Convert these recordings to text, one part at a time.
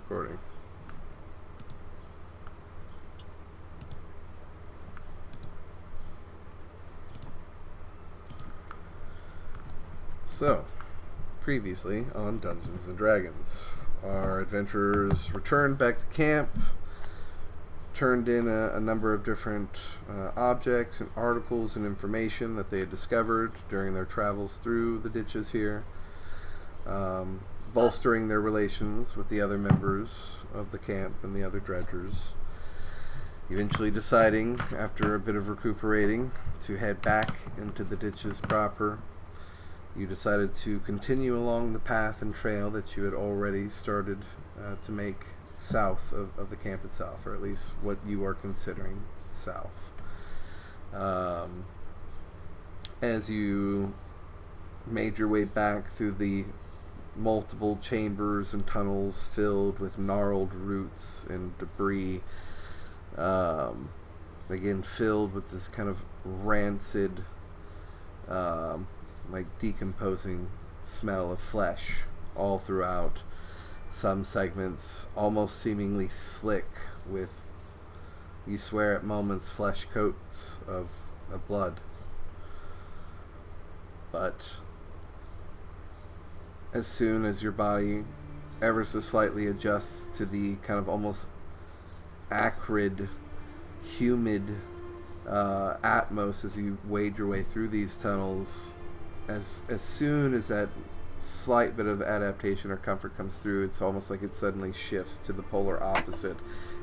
recording. So, previously on Dungeons and Dragons, our adventurers returned back to camp, turned in a number of different objects and articles and information that they had discovered during their travels through the ditches here, bolstering their relations with the other members of the camp and the other dredgers. Eventually deciding, after a bit of recuperating, to head back into the ditches proper. You decided to continue along the path and trail that you had already started to make south of the camp itself, or at least what you are considering south. As you made your way back through the multiple chambers and tunnels filled with gnarled roots and debris, again filled with this kind of rancid, like decomposing smell of flesh all throughout. Some segments almost seemingly slick with, you swear at moments, flesh coats of blood. But as soon as your body ever so slightly adjusts to the kind of almost acrid, humid atmos as you wade your way through these tunnels, as soon as that slight bit of adaptation or comfort comes through, it's almost like it suddenly shifts to the polar opposite,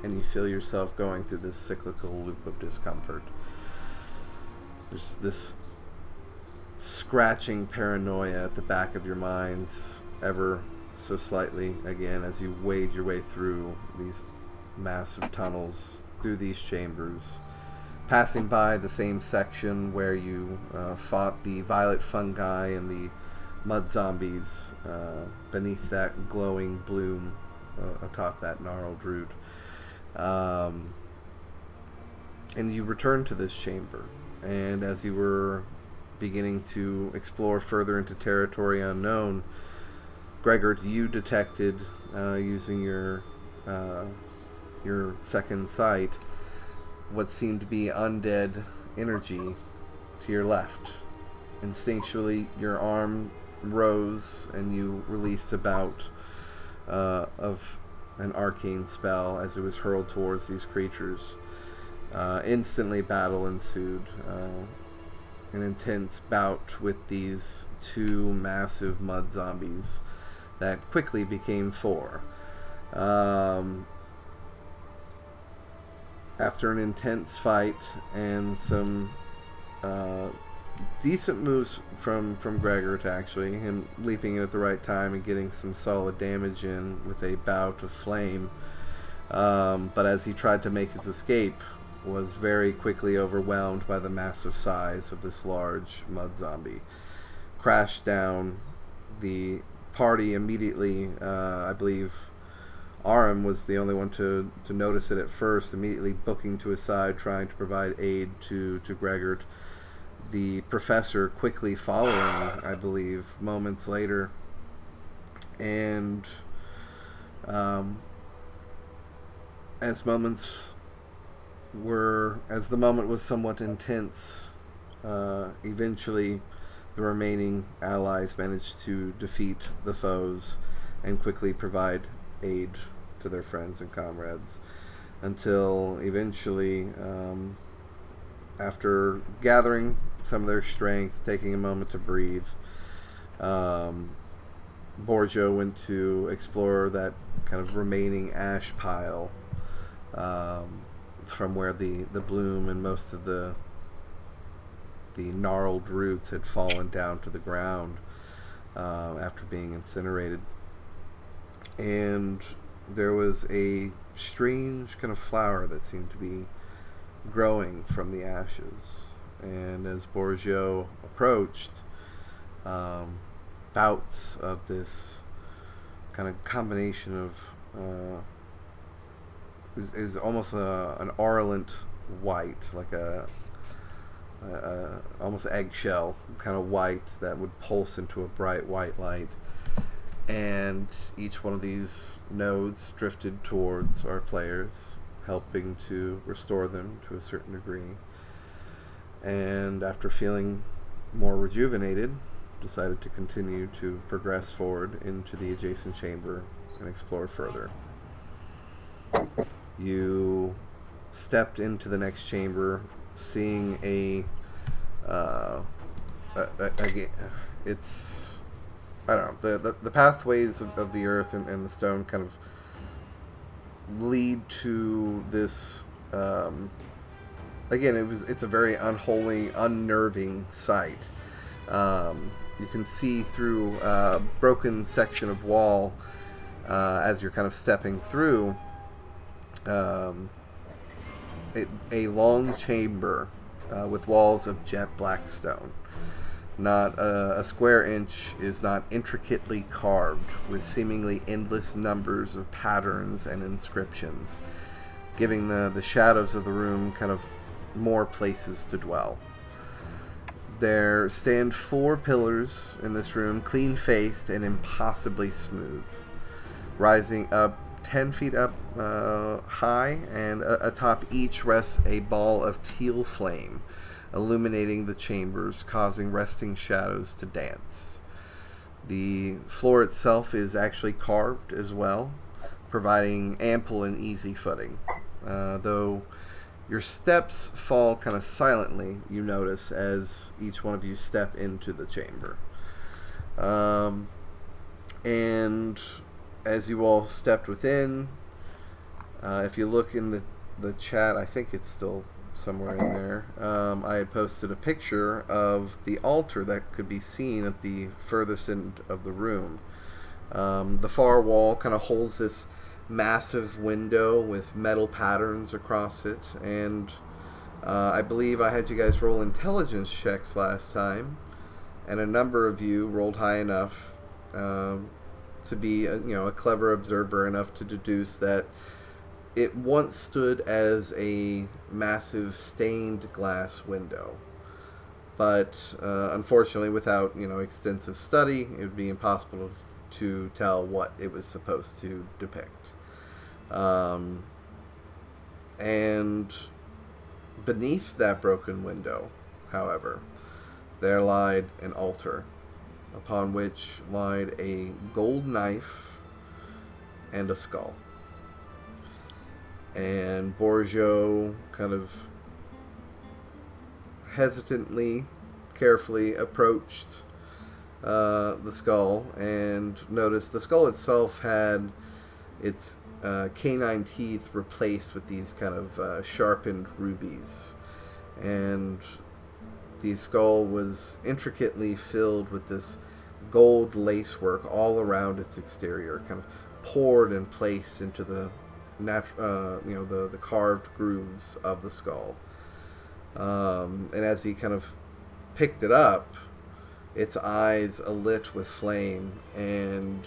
and you feel yourself going through this cyclical loop of discomfort. There's this scratching paranoia at the back of your minds, ever so slightly, again, as you wade your way through these massive tunnels, through these chambers, passing by the same section where you fought the violet fungi and the mud zombies beneath that glowing bloom atop that gnarled root. And you return to this chamber, and as you were beginning to explore further into territory unknown, Gregor, you detected, using your second sight, what seemed to be undead energy to your left. Instinctually, your arm rose and you released a bout of an arcane spell as it was hurled towards these creatures. Instantly, battle ensued. An intense bout with these two massive mud zombies that quickly became four. After an intense fight and some decent moves from Gregor, to actually him leaping in at the right time and getting some solid damage in with a bout of flame, but as he tried to make his escape, was very quickly overwhelmed by the massive size of this large mud zombie. Crashed down. The party immediately, I believe Aram was the only one to notice it at first, immediately booking to his side, trying to provide aid to Gregor. The professor quickly following, I believe, moments later. And as the moment was somewhat intense, eventually the remaining allies managed to defeat the foes and quickly provide aid to their friends and comrades, until eventually, after gathering some of their strength, taking a moment to breathe, Borgio went to explore that kind of remaining ash pile, from where the bloom and most of the gnarled roots had fallen down to the ground after being incinerated. And there was a strange kind of flower that seemed to be growing from the ashes. And as Borgio approached, bouts of this kind of combination of is almost an orient white, like a almost eggshell kind of white that would pulse into a bright white light, And each one of these nodes drifted towards our players, helping to restore them to a certain degree. And after feeling more rejuvenated, decided to continue to progress forward into the adjacent chamber and explore further. You stepped into the next chamber, seeing it's, I don't know, the pathways of the earth and the stone kind of lead to this. Again, it's a very unholy, unnerving sight. You can see through a broken section of wall as you're kind of stepping through a long chamber with walls of jet black stone. Not a square inch is not intricately carved with seemingly endless numbers of patterns and inscriptions, giving the shadows of the room kind of more places to dwell. There stand 4 pillars in this room, clean-faced and impossibly smooth, rising up 10 feet up high, and atop each rests a ball of teal flame, illuminating the chambers, causing resting shadows to dance. The floor itself is actually carved as well, providing ample and easy footing. Though your steps fall kind of silently, you notice, as each one of you step into the chamber. And as you all stepped within, if you look in the chat, I think it's still somewhere in there, I had posted a picture of the altar that could be seen at the furthest end of the room. The far wall kind of holds this massive window with metal patterns across it, and I believe I had you guys roll intelligence checks last time, and a number of you rolled high enough to be a clever observer enough to deduce that it once stood as a massive stained glass window. But unfortunately, without extensive study, it would be impossible to tell what it was supposed to depict. And beneath that broken window, however, there lied an altar, upon which lied a gold knife and a skull. And Borjo kind of hesitantly, carefully approached the skull and noticed the skull itself had its canine teeth replaced with these kind of sharpened rubies. And the skull was intricately filled with this gold lacework all around its exterior, kind of poured and placed into the the carved grooves of the skull. And as he kind of picked it up, its eyes alit with flame and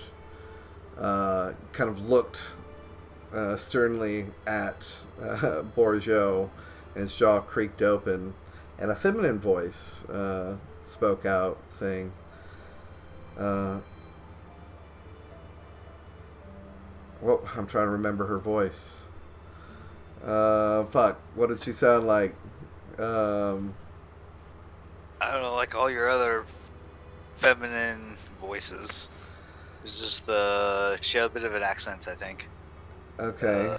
kind of looked sternly at Borjo, and his jaw creaked open, and a feminine voice spoke out, saying, well, I'm trying to remember her voice. Fuck, what did she sound like? I don't know, like all your other feminine voices. It's just she had a bit of an accent, I think. Okay.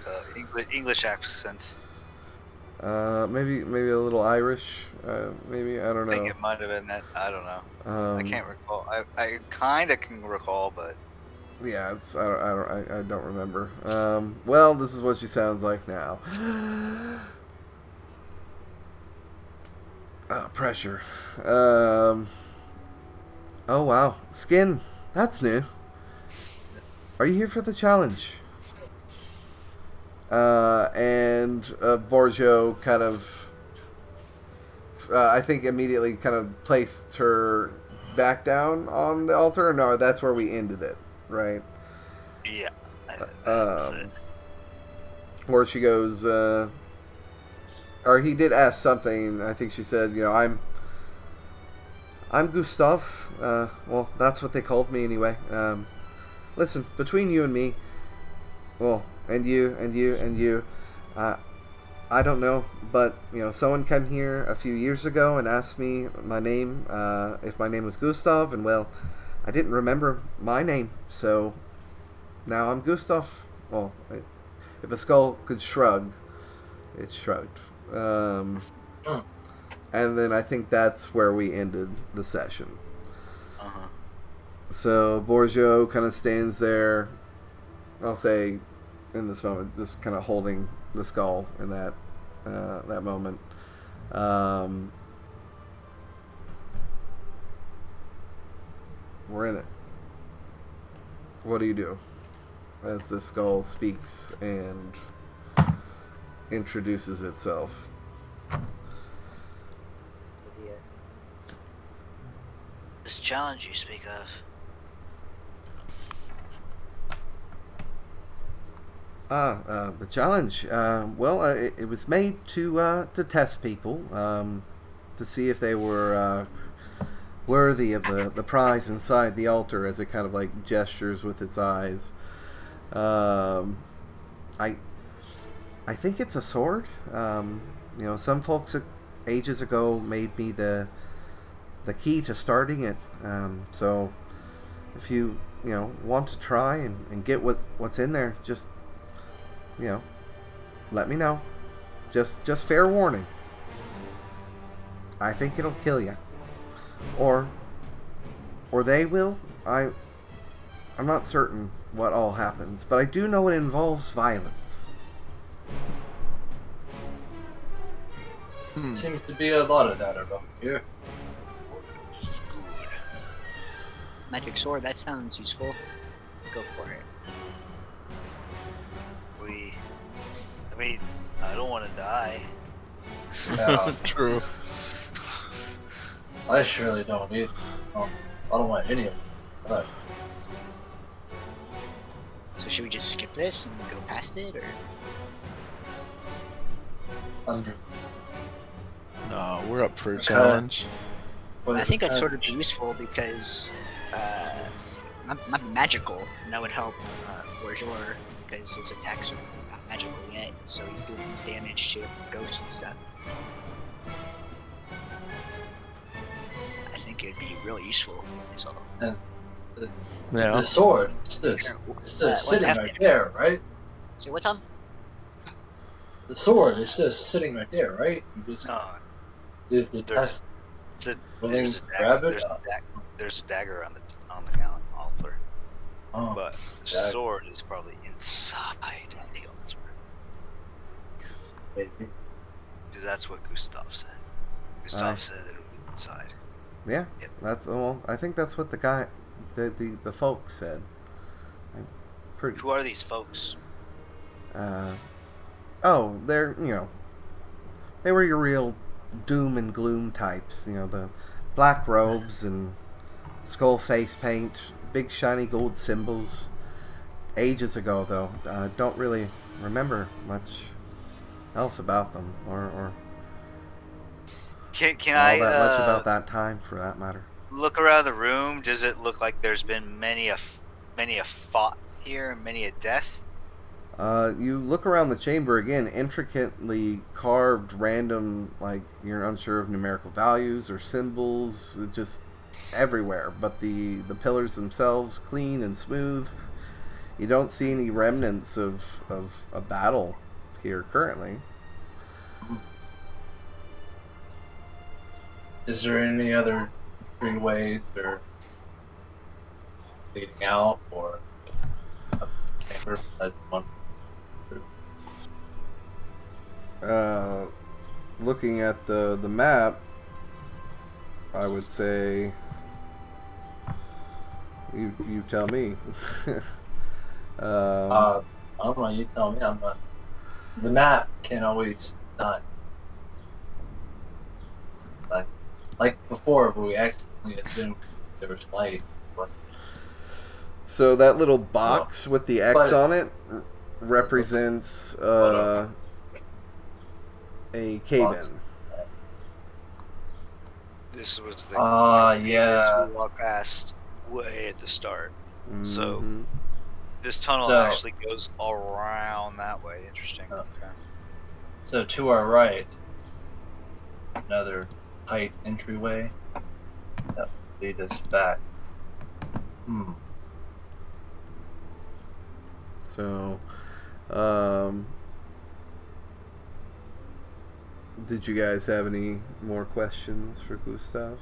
English accent. Maybe a little Irish. Maybe, I don't know. I think it might have been that. I don't know. I can't recall. I kind of can recall, but yeah, I don't remember. Well, this is what she sounds like now. Pressure. Oh wow, skin. That's new. Are you here for the challenge? And Borjo kind of, I think, immediately kind of placed her back down on the altar. No, that's where we ended it, right? Yeah. Or she goes, or he did ask something. I think she said, I'm Gustav. Well, that's what they called me anyway. listen, between you and me, well, and you, uh, I don't know, but someone came here a few years ago and asked me my name, if my name was Gustav, and well, I didn't remember my name, so now I'm Gustav. Well, if a skull could shrug, it shrugged. Hmm. And then I think that's where we ended the session. Uh-huh. So Borgio kind of stands there, I'll say, in this moment, just kind of holding the skull in that moment. We're in it. What do you do as the skull speaks and introduces itself? This challenge you speak of. The challenge. It was made to test people, to see if they were worthy of the prize inside the altar, as it kind of like gestures with its eyes. I think it's a sword. Some folks ages ago made me the key to starting it. So if you want to try and get what's in there, just let me know. Just fair warning. I think it'll kill you, or they will. I'm not certain what all happens, but I do know it involves violence. Seems to be a lot of that around here. Good. Magic sword, that sounds useful. Go for it. I don't want to die. Yeah, True. I surely don't either. I don't want any of it. But So should we just skip this and go past it, or? under. No, we're up for a Okay. challenge. What I is think the that's sort kind of useful because I'm magical, and that would help Bourgeois because his attacks are not magical yet, so he's doing damage to ghosts and stuff. I think it'd be really useful. Is all. The Yeah. sword, it's just what's sitting happening? right there, right? So what, Tom? The sword is just sitting right there, right? You just No, is the there's- test. it's a, Willing there's a to dagger. grab it? There's a dagger on the altar, Oh, but the dagger. sword is probably inside the altar, maybe. because that's what Gustav said. Gustav said that it would be inside. Yeah, Yep. I think that's what the folks said. I'm pretty. Who are these folks? They're they were your real doom and gloom types. The black robes and skull face paint, big shiny gold symbols. Ages ago, though, don't really remember much else about them, or Can all I that much about that time, for that matter. look around the room? Does it look like there's been many a fought here, many a death? You look around the chamber again, intricately carved, random, like you're unsure of numerical values or symbols, just everywhere. But the pillars themselves, clean and smooth. You don't see any remnants of a battle here currently. Is there any other freeways or leading out or a chamber besides one? Looking at the map, I would say you tell me. I don't know. You tell me. I'm not. The map can always not like before, but we accidentally assumed there was light. But So that little box with the X But- on it represents a cave-in. This was the yeah. we walked past way at the start. So- Mhm. This tunnel So- actually goes around that way. Interesting. Oh. Okay. So to our right, another tight entryway that will lead us back. So, did you guys have any more questions for Gustav?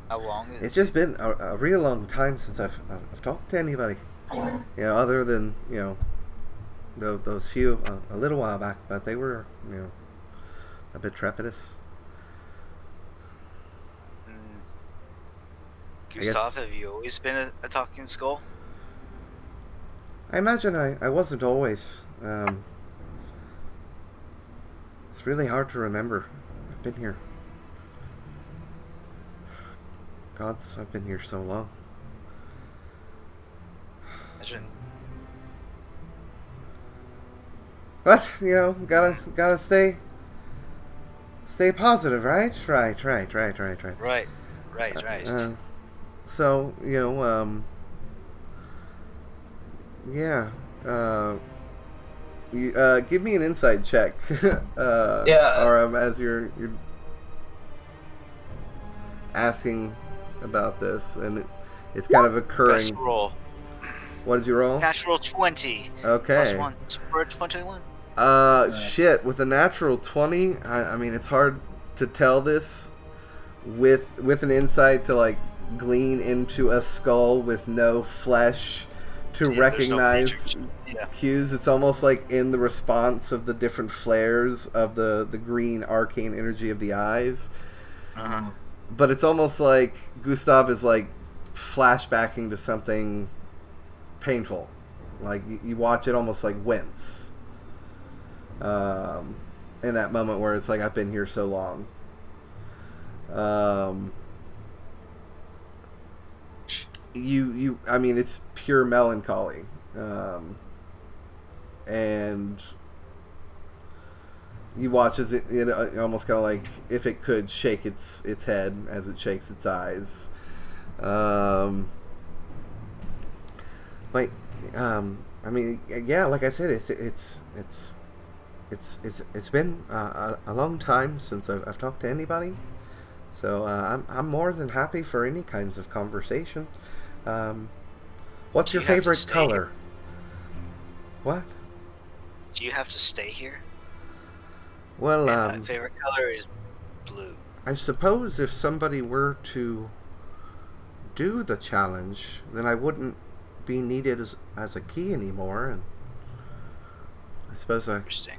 How long is It's just been a real long time since I've talked to anybody. You know, other than, you know, those few a little while back, but they were, you know, a bit trepidous. Gustav, have you always been a talking skull? I imagine I wasn't always. It's really hard to remember. I've been here. Gods, I've been here so long. Imagine. But, you know, gotta stay positive, right? Right. Right. So, you know, yeah. Give me an insight check. Yeah. Or as you're asking about this, and it's kind of occurring. Best roll. What did you roll? Natural 20. Okay. +1. So we're at 21. Shit. With a natural 20, I mean, it's hard to tell this with an insight to like glean into a skull with no flesh to Yeah, recognize there's no features. cues. It's almost like in the response of the different flares of the green arcane energy of the eyes. Uh-huh. But it's almost like Gustav is like flashbacking to something painful. Like you watch it almost like wince. In that moment where it's like, I've been here so long. I mean, it's pure melancholy. And you watch as it almost kind of like, if it could shake its head as it shakes its eyes. I mean, yeah, like I said, it's been a long time since I've talked to anybody. So I'm more than happy for any kinds of conversation. What's Do your you have to favorite stay color? here? What? Do you have to stay here? Well, And my favorite color is blue. I suppose if somebody were to do the challenge, then I wouldn't be needed as a key anymore, and I suppose Interesting.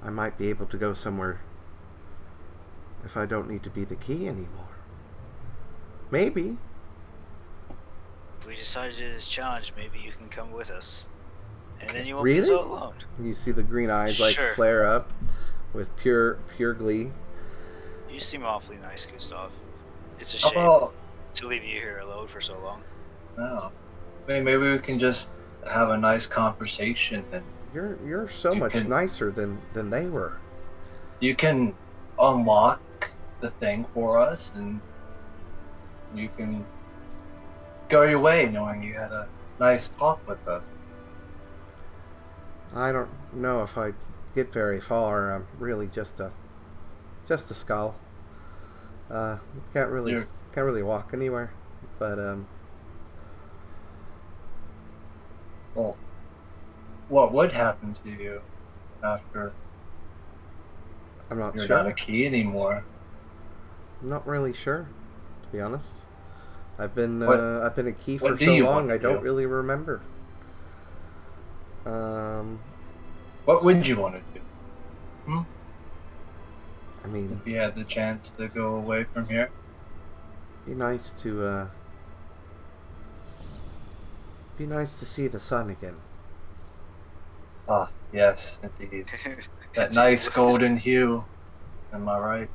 I might be able to go somewhere if I don't need to be the key anymore. Maybe. If we decide to do this challenge, maybe you can come with us. And then you won't Really? be so alone. You see the green eyes like Sure. flare up with pure glee. You seem awfully nice, Gustav. It's a How shame about, to leave you here alone for so long. no, maybe we can just have a nice conversation, and You're so You much can- nicer than they were. you can unlock the thing for us, and you can go your way knowing you had a nice talk with us. I don't know if I'd get very far. I'm really just a skull. Can't You're- really walk anywhere. But Well, what would happen to you after I'm not you're sure. not a key anymore? I'm not really sure, to be honest. I've been What- a key for what do so you long. want to I don't do? really remember. What would you want to do I mean, if you had the chance to go away from here? be nice to see the sun again. Ah, yes, indeed. That To nice with golden hue. Am I right?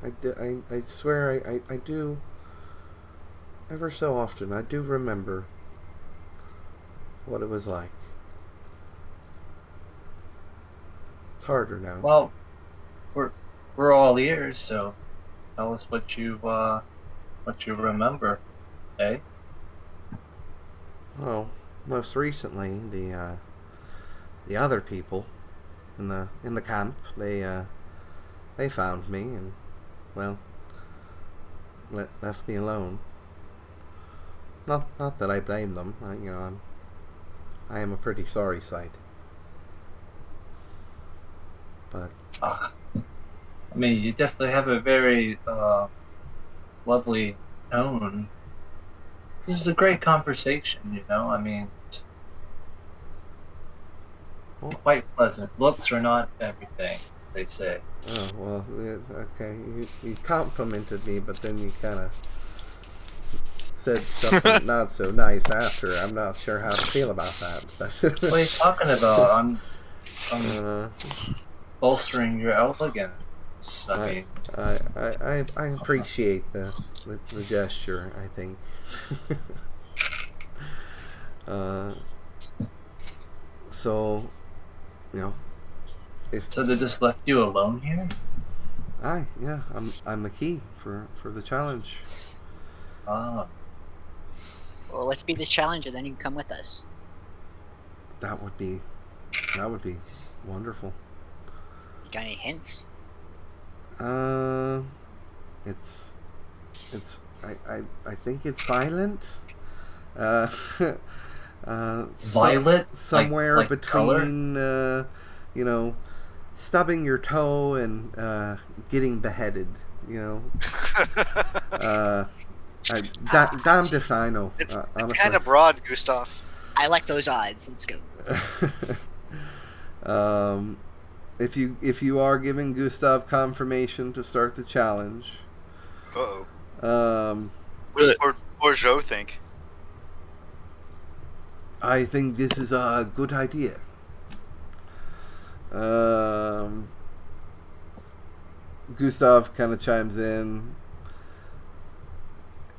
I swear I do. Ever so often, I do remember what it was like. It's harder now. Well, we're all ears, so tell us what you've what you remember, eh? Well, most recently, the other people in the camp, they found me and, well, left me alone. Not that I blame them. I am a pretty sorry sight. But I mean, you definitely have a very lovely tone. This is a great conversation, you know? I mean, well, quite pleasant. Looks are not everything, they say. oh well, okay. You complimented me, but then you kind of said something not so nice after. I'm not sure how to feel about that. What are you talking about? I'm uh, bolstering your elegance. I mean, I appreciate the gesture, I think. So, if so they just left you alone here? yeah, I'm the key for the challenge. Ah, Well, let's beat this challenge, and then you can come with us. That would be wonderful. You got any hints? It's I think it's violent. Violet? Somewhere like between stubbing your toe and getting beheaded. Damned if I know. It's honestly. kind of broad, Gustav. I like those odds. Let's go. If you are giving Gustav confirmation to start the challenge, Uh-oh. What Good. does Joe think? I think this is a good idea. Gustav kind of chimes in.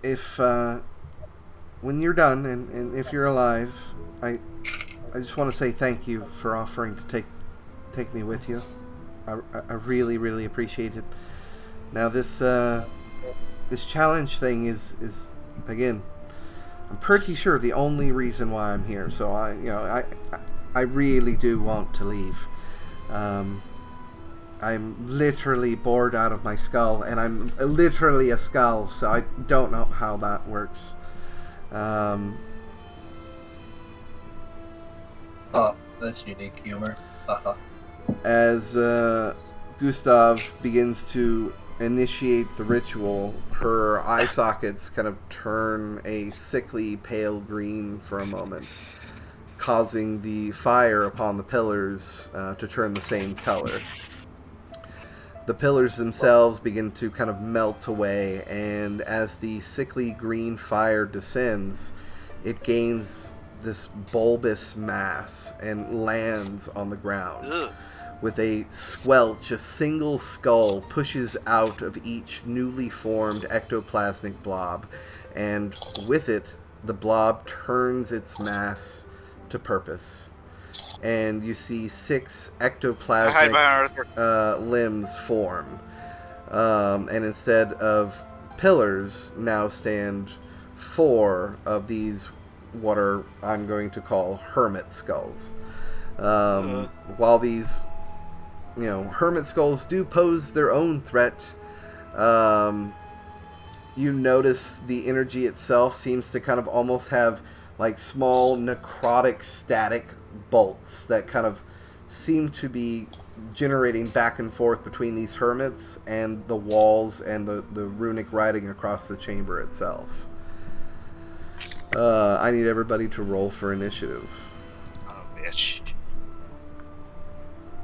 If when you're done and if you're alive, I just want to say thank you for offering to take me with you. I really, really appreciate it. Now this challenge thing is again, I'm pretty sure the only reason why I'm here. So I really do want to leave. I'm literally bored out of my skull, and I'm literally a skull, so I don't know how that works. Oh, that's unique humor. As Gustav begins to initiate the ritual, her eye sockets kind of turn a sickly pale green for a moment, causing the fire upon the pillars to turn the same color. The pillars themselves begin to kind of melt away, and as the sickly green fire descends, it gains this bulbous mass and lands on the ground. Ugh. With a squelch, a single skull pushes out of each newly formed ectoplasmic blob, and with it, the blob turns its mass to purpose. And you see 6 ectoplasmic limbs form. And instead of pillars, now stand 4 of these, what are I'm going to call hermit skulls. While these, hermit skulls do pose their own threat, you notice the energy itself seems to kind of almost have like small necrotic static bolts that kind of seem to be generating back and forth between these hermits and the walls and the runic writing across the chamber itself. I need everybody to roll for initiative. Oh, bitch.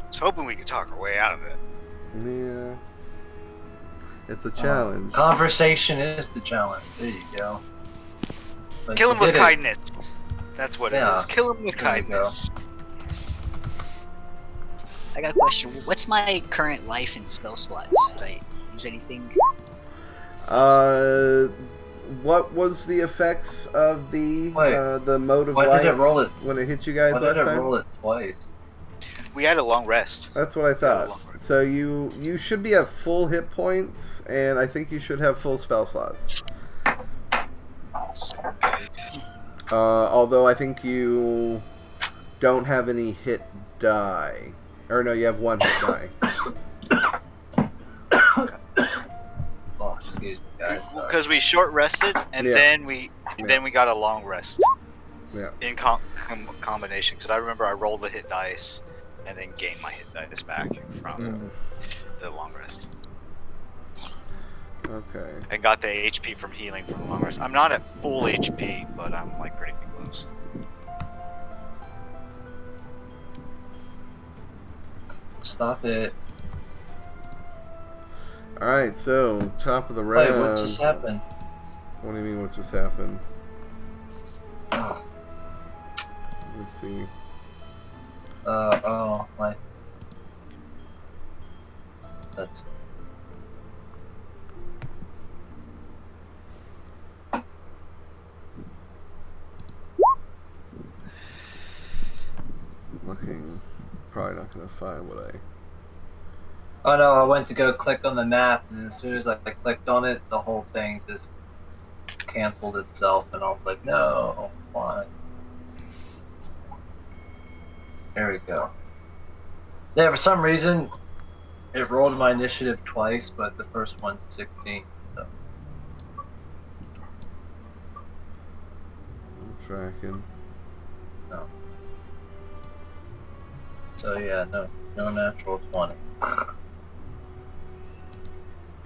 I was hoping we could talk our way out of it. Yeah. It's a challenge. Conversation is the challenge. There you go. But Kill him you with did it. kindness. That's what it is. Kill him with There you go. kindness. I got a question. What's my current life and spell slots? Did I use anything? What was the effects of the mode of Why light did it roll it? when it hit you guys Why last did it time? roll it twice? We had a long rest. That's what I Yeah, thought. long rest. So you should be at full hit points, and I think you should have full spell slots. Although I think you don't have any hit die. Or no, you have one hit die. Oh, excuse me, guys. Sorry. Because we short rested and Yeah. then we got a long rest Yeah. in combination. Because I remember I rolled the hit dice and then gained my hit dice back from the long rest. Okay. And got the HP from healing from the long rest. I'm not at full HP, but I'm like pretty close. Stop it. Alright, so, top of the round. Wait, what just happened? What do you mean, what just happened? Oh, Let's see. my. That's. Looking. Probably not going to find what I... Oh no, I went to go click on the map, and as soon as I clicked on it, the whole thing just canceled itself, and I was like, no, why? There we go. Yeah, for some reason, it rolled my initiative twice, but the first one's 16. So. I'm tracking. No. So yeah, no natural 20.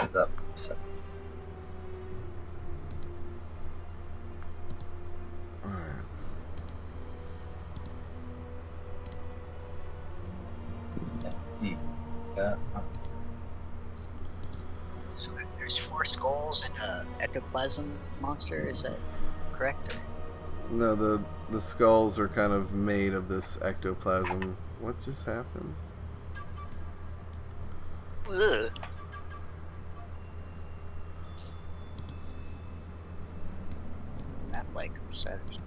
Is up. So. Alright. Deep. Yeah. So there's 4 skulls and a ectoplasm monster. Is that correct? No, the skulls are kind of made of this ectoplasm. What just happened? Ugh. Map like settings.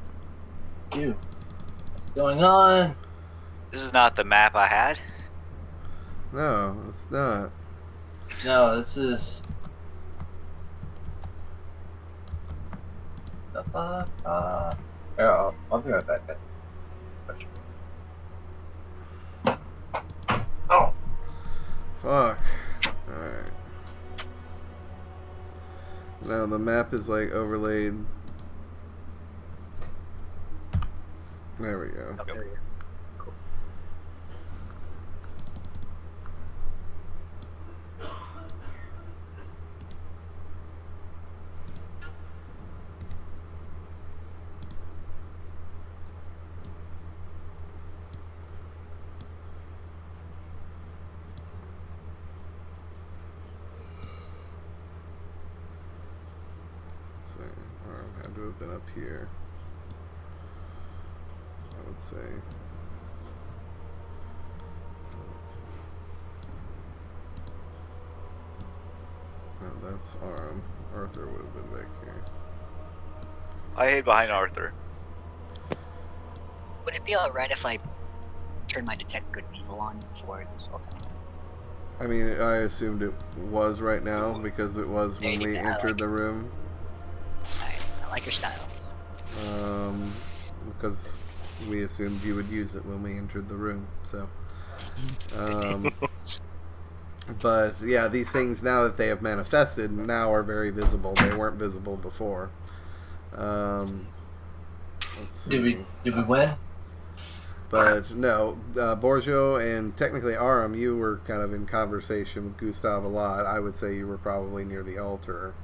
You. What's going on? This is not the map I had. No, it's not. No, this is. Here, I'll be right back. Oh! Fuck. Alright. Now the map is like overlaid. There we go. Oh, there you go. Cool. Let's see. Arm had to have been up here. I would say. No, that's Arm. Arthur would have been back here. I hid behind Arthur. Would it be alright if I turn my detect good and evil on for this whole thing? I mean, I assumed it was right now because it was when we entered the room. I like your style. Because we assumed you would use it when we entered the room. So, but yeah, these things now that they have manifested now are very visible. They weren't visible before. Let's see. Did we win? But no, Borgio and technically Aram, you were kind of in conversation with Gustav a lot. I would say you were probably near the altar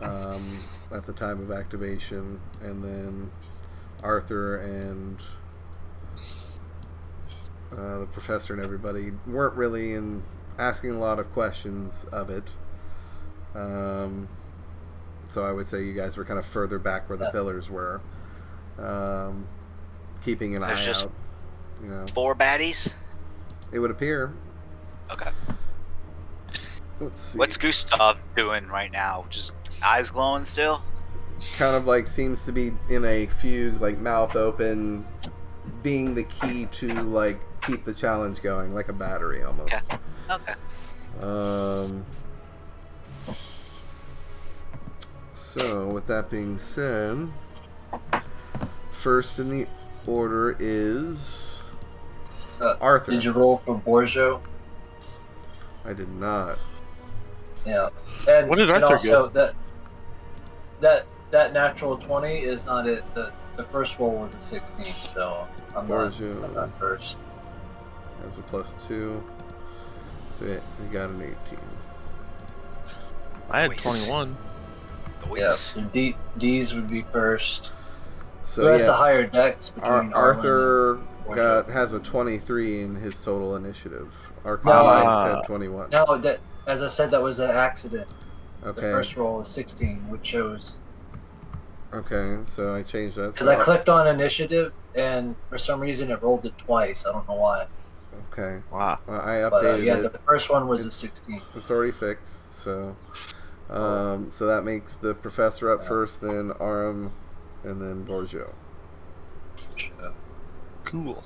at the time of activation, and then Arthur and the professor and everybody weren't really in asking a lot of questions of it. So I would say you guys were kind of further back where the pillars were. Keeping an There's eye just out. You know, 4 baddies? it would appear. Okay. Let's see. What's Gustav doing right now? Just eyes glowing still? Kind of like seems to be in a fugue, like mouth open, being the key to like keep the challenge going, like a battery almost. Okay. Okay. So, with that being said, first in the order is Arthur. Did you roll for Borjo? I did not. Yeah. And, What did and Arthur also that natural 20 is not it. The first roll was a 16, so I'm Borjo not first. has a +2. So we got an 18. I had Nice. 21. Yeah. Nice. So D's would be first. So Who has yeah, the higher dex between Arthur Borjo? has a 23 in his total initiative. No, Archimedes had 21. No, that as I said, that was an accident. Okay. The first roll is 16, which shows. Okay, so I changed that. Because So I clicked on initiative, and for some reason it rolled it twice. I don't know why. Okay. Wow. Well, I But updated yeah, it. the first one was a It's- 16. It's already fixed. So, so that makes the professor up first, then Aram, and then Borjo. Cool.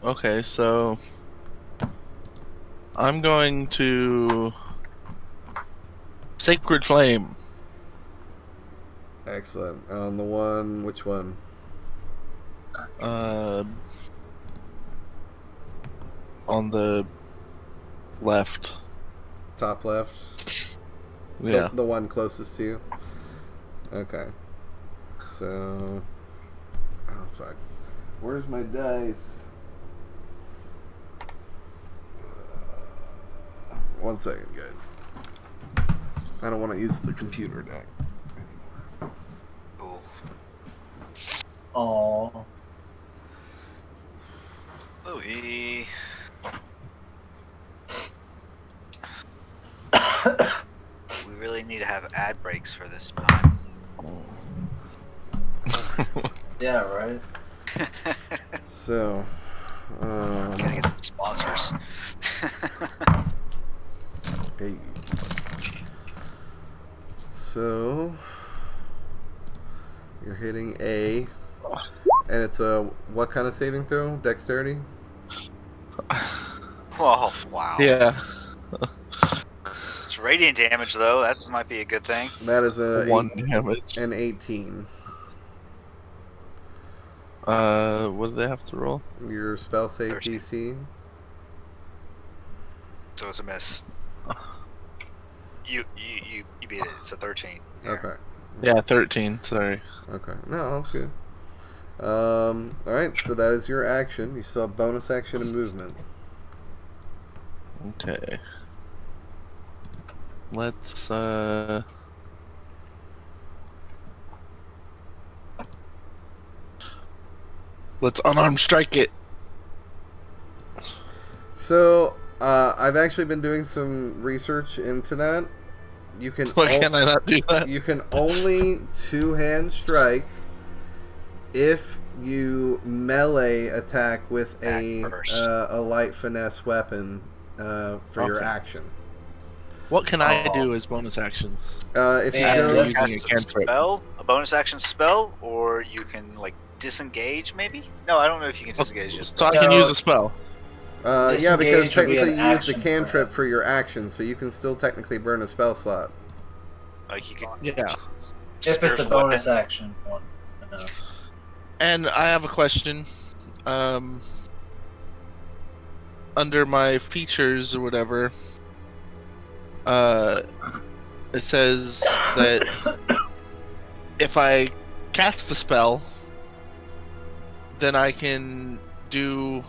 Okay, so I'm going to Sacred Flame. Excellent. On the one, which one? On the left. Top left. Yeah. The one closest to you. Okay. So, oh fuck. Where's my dice? 1 second, guys. I don't want to use the computer deck. Cool. Oh. Louis. We really need to have ad breaks for this time. Yeah, right. So, Gotta get some sponsors. hey. So, you're hitting A, and it's a what kind of saving throw? Dexterity? Oh, wow. Yeah. It's radiant damage, though. That might be a good thing. That is a 1 damage. an 18. What do they have to roll? Your spell save 13. DC. So it's a miss. You beat it. It's a 13. Yeah. Okay. Yeah, 13. Sorry. Okay. No, that's good. Alright, so that is your action. You still have bonus action and movement. Okay. Let's unarmed strike it. So, I've actually been doing some research into that. You can Why can I not do that? You can only two-hand strike if you melee attack with a light finesse weapon for your Okay. action. What can I do as bonus actions? If you And go, using Cast a a cantrip. spell, a bonus action spell, or you can like disengage, maybe. No, I don't know if you can disengage. Just So I can No. use a spell. yeah, because Disengage would be technically an you use the action cantrip for for your action, so you can still technically burn a spell slot. like you can. Yeah. If it's a spiritual bonus weapon. action one. No. And I have a question. Under my features or whatever, it says that if I cast a spell, then I can do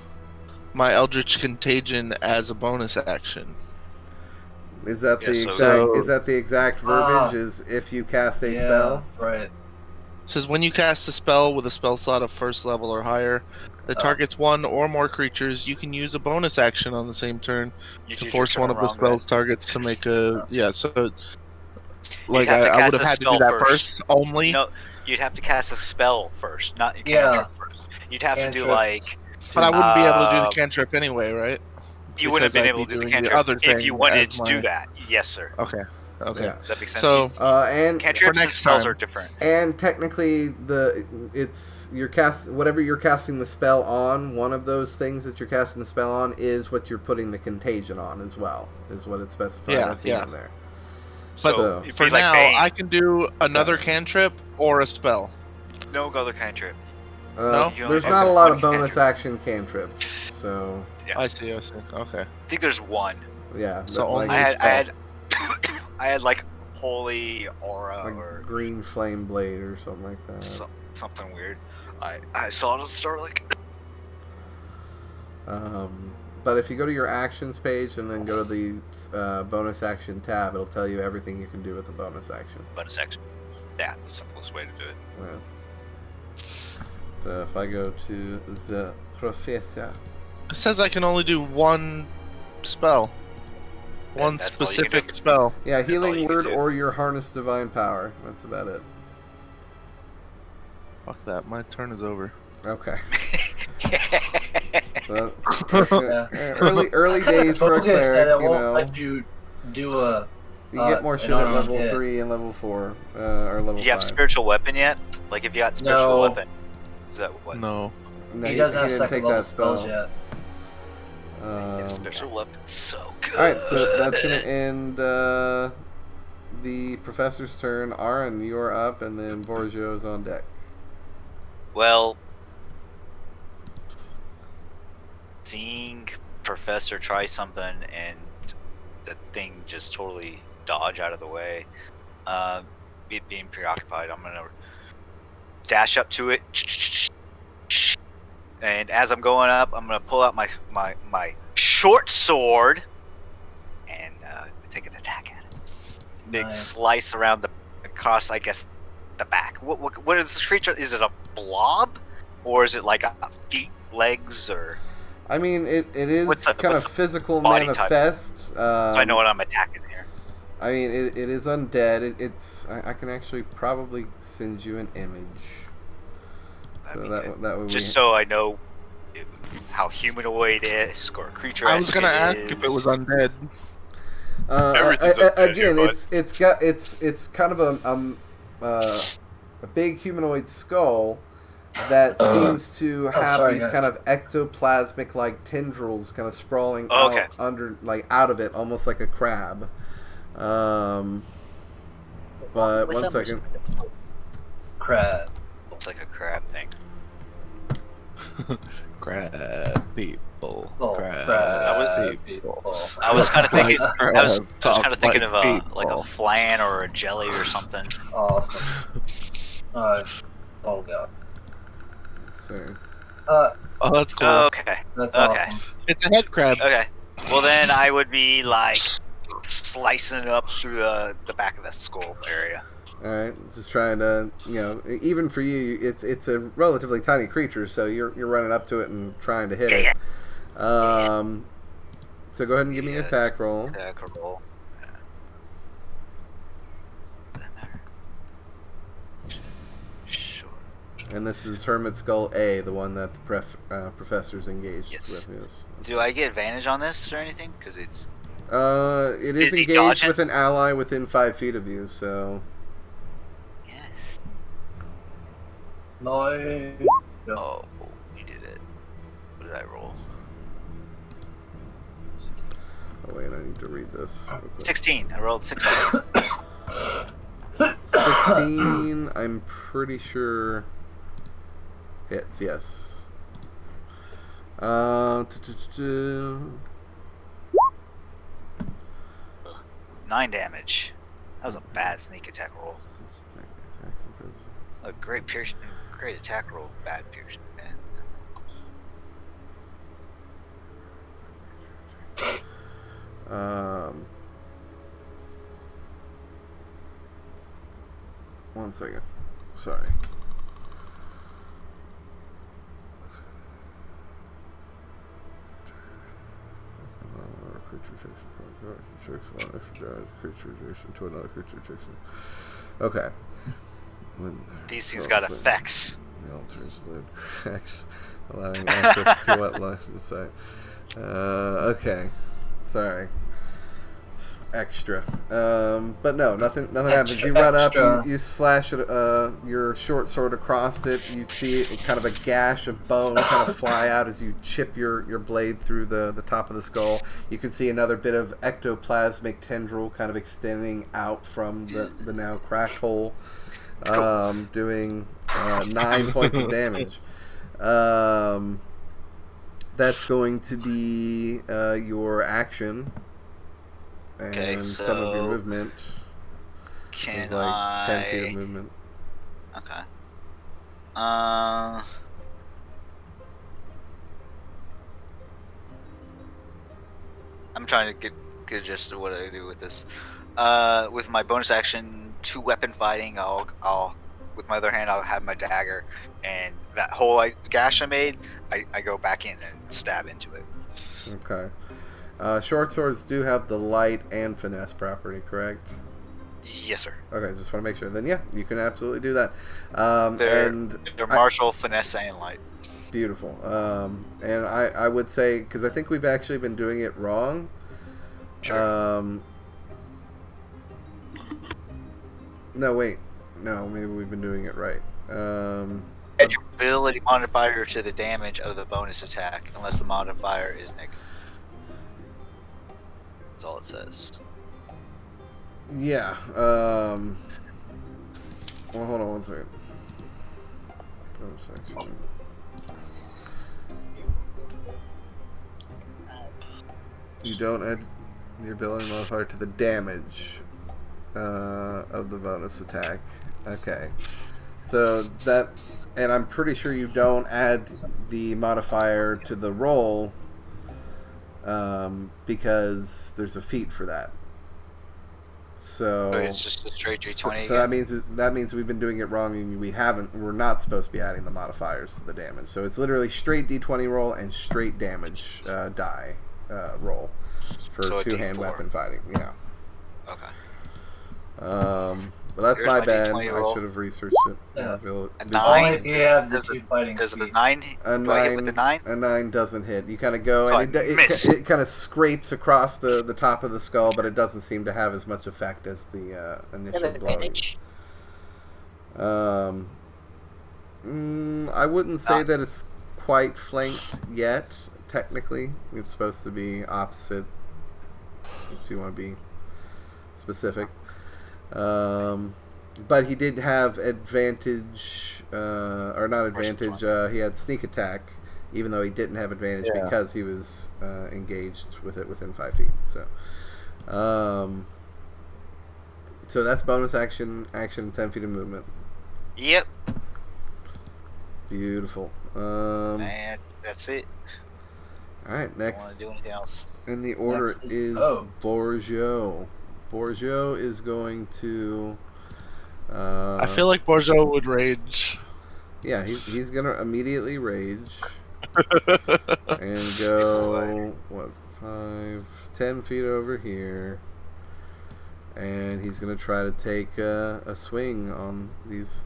my Eldritch Contagion as a bonus action. Is that Yeah, the so- exact? So- Is that the exact verbiage? Is if you cast a Yeah, spell? right. It says when you cast a spell with a spell slot of first level or higher that targets one or more creatures, you can use a bonus action on the same turn You to did force your one turn of the wrong, spell's targets to make a so like have to I would cast have a had to do spell that first. first only. No, you'd have to cast a spell first, not your Yeah. cantrip first. You'd have to do Cantrip. like But I wouldn't be able to do the Um, cantrip anyway, right? you wouldn't have Because been I'd able be to do the doing the cantrip other if you thing wanted as to my... do that. Yes, sir. Okay. Okay. Yeah. That makes sense. So And Cantrips and next spells time. are different. and technically whatever you're casting the spell on, one of those things that you're casting the spell on is what you're putting the contagion on as well, is what it's specified Yeah, at the yeah. end there. But So- it'd for be like now, Bane. I can do another cantrip or a spell. No other cantrip. No? You only There's do not a one lot of bonus cantrip. action cantrips, so Yeah. I see. Okay. I think there's one. yeah. So but, only- like, I had I had like holy aura like or green flame blade or something like that. something weird. I saw it start like But if you go to your actions page and then go to the bonus action tab, it'll tell you everything you can do with the bonus action. bonus action. Yeah, the simplest way to do it. Yeah. So if I go to the professor, It says I can only do one spell. One That's all you can specific do. spell. yeah, all you healing can word do. or your harness divine power. That's about it. Fuck that. My turn is over. Okay. So Yeah. early days for a Focus that cleric, it you won't know. let you do a. You get more an shit at unarmed level hit. 3 and level 4, or level Do you have 5. spiritual weapon yet? Like if you got spiritual No. weapon, is that what? No. No, He doesn't have didn't second take level that spells spell. yet. Yeah, spiritual weapon's so good. Alright, so that's going to end the professor's turn. Aaron, you're up, and then Borgio is on deck. Well, seeing Professor try something and the thing just totally dodge out of the way, it being preoccupied, I'm gonna dash up to it, and as I'm going up, I'm gonna pull out my short sword and take an attack at it. Big Nice. slice around across, I guess, the back. What is this creature? Is it a blob, or is it like a feet, legs, or? I mean, it is What's the- kind what's of the physical body type? manifest. So I know what I'm attacking here. I mean, it is undead. I can actually probably send you an image. So that would Just be... so I know how humanoid it is, or creature. I was gonna ask if it was undead. Everything's undead again, here, bud. it's kind of a big humanoid skull that seems to have sorry, these guys. kind of ectoplasmic like tendrils kind of sprawling Oh, okay. out under, like out of it, almost like a crab. But With one them or second. Crap. It's like a crab thing. Crab people. Oh, Crab crap. people. I was kind of thinking. I was Talk kind of thinking of like like a flan or a jelly or something. Awesome. Oh god. Let's see. Oh, that's cool. Okay. That's Okay. awesome. It's a head crab. Okay. Well, then I would be like slicing it up through the back of the skull area. All right, just trying to, even for you, it's a relatively tiny creature, so you're running up to it and trying to hit it. So go ahead and give me an Yeah, attack roll. Attack roll. Sure. And this is Hermit Skull A, the one that the professor's engaged Yes. with. Yes. Do I get advantage on this or anything? Because it's It is Is he engaged dodging? with an ally within 5 feet of you, so... yes. No. Oh, you did it. What did I roll? Oh wait, I need to read this. real quick. 16. I rolled 16. 16, I'm pretty sure hits, yes. 9 damage. That was a bad sneak attack roll. A great attack roll, bad piercing. One second. Sorry. To another creature adjacent. Okay. When These things got effects. the altars lid cracks, allowing access to what lies inside. Okay. Sorry. extra. But no, nothing happens. You run up, you slash it, your short sword across it. You see kind of a gash of bone kind of fly out as you chip your blade through the top of the skull. You can see another bit of ectoplasmic tendril kind of extending out from the now cracked hole, doing 9 points of damage. That's going to be your action. And so some of your movement. Can is like 10 feet I? of movement. Okay. I'm trying to get just what I do with this. With my bonus action, 2 weapon fighting, I'll with my other hand I'll have my dagger, and that whole gash I made, I go back in and stab into it. Okay. Short swords do have the light and finesse property, correct? Yes, sir. Okay, just want to make sure. Then yeah, you can absolutely do that. They're martial, finesse, and light. Beautiful. And I would say, because I think we've actually been doing it wrong. Sure. No, wait. No, maybe we've been doing it right. Add your ability modifier to the damage of the bonus attack, unless the modifier is negative. That's all it says. Yeah. Well, hold on one second. Bonus action. You don't add your ability modifier to the damage of the bonus attack. Okay. So that, and I'm pretty sure you don't add the modifier to the roll because there's a feat for that. So it's just a straight D20. So that means we've been doing it wrong, and we're not supposed to be adding the modifiers to the damage. So it's literally straight D20 roll and straight damage die roll for So a 2-hand D4. weapon fighting. Yeah. Okay. But that's Here's my my bad. D20 I roll. should have researched it. Yeah. A The- 9? Only if you have the Does 2 fighting Does the feet. 9? A Do I hit with the 9? A 9 doesn't hit. You kind of go, So and I miss. it kind of scrapes across the top of the skull, but it doesn't seem to have as much effect as the initial blow. Advantage. I wouldn't say that it's quite flanked yet. Technically, it's supposed to be opposite. If you want to be specific, but he did have advantage, or not advantage. He had sneak attack, even though he didn't have advantage because he was engaged with it within 5 feet. So that's bonus action, 10 feet of movement. Yep. Beautiful. And that's it. All right, I don't next want to do anything else. in the order Next is Borgio. Borgio is going to. I feel like Borjo would rage. Yeah, he's gonna immediately rage and go 10 feet over here, and he's gonna try to take a swing on these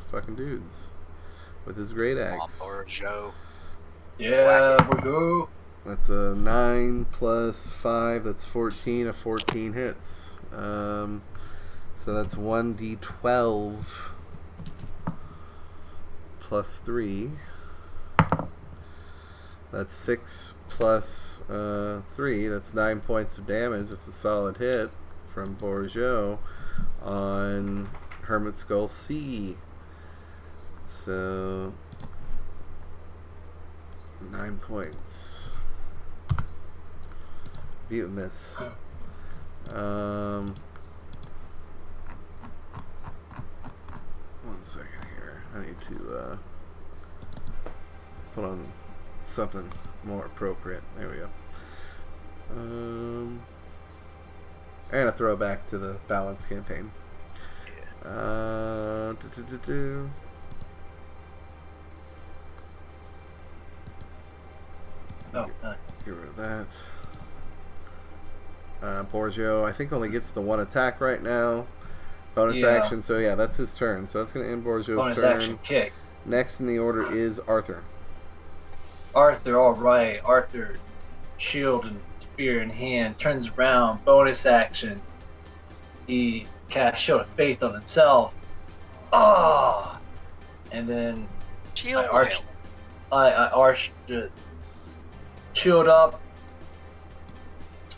fucking dudes with his great axe. Or Joe. Yeah, we go. That's a 9 plus 5. That's 14. A 14 hits. So that's 1d12 plus 3. That's 6 plus 3. That's 9 points of damage. That's a solid hit from Borgio on Hermit Skull C. So 9 points. View miss. One second here. I need to put on something more appropriate. There we go. And a throwback to the balance campaign. Oh, nice. Get rid of that. Borgio, I think, only gets the 1 attack right now. Bonus action, so yeah, that's his turn. So that's going to end Borgio's Bonus turn. action kick. Next in the order is Arthur. Arthur, alright. Arthur, shield and spear in hand, turns around, bonus action. He casts Shield of Faith on himself. Ah! And then Shield I arch, him. I arch the shield up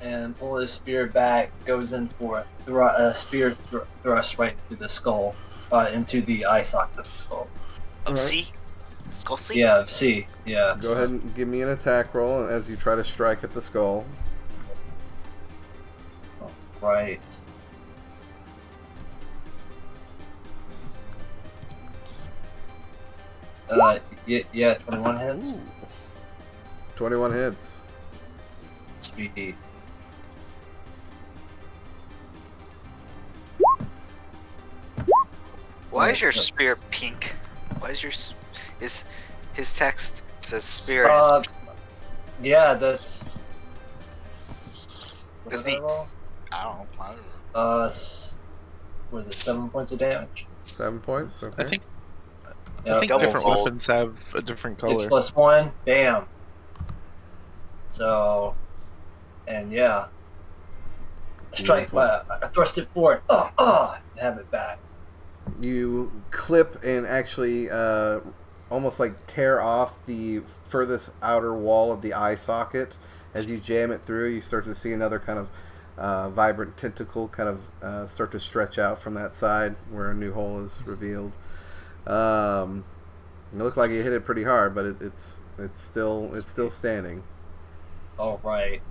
and pull his spear back. Goes in for a spear thrust right into the skull, into the eye socket of the skull. Oh, Alright. see? Skull sleep? Yeah, see, yeah. Go ahead and give me an attack roll as you try to strike at the skull. Right. Yeah, 21 hits. 21 hits. Speedy. Why is your spear pink? Why is your his text says spear? Is, Yeah, that's. What Does did I he- roll? I don't know. Was it 7 points of damage? 7 points? Okay. I think Yeah, double different fold. weapons have a different 6 color. plus 1, bam. So, and yeah. Strike, I thrust it forward, and have it back. You clip and actually almost like tear off the furthest outer wall of the eye socket. As you jam it through, you start to see another kind of vibrant tentacle kind of start to stretch out from that side where a new hole is revealed. It looked like you hit it pretty hard, but it's still standing. All right,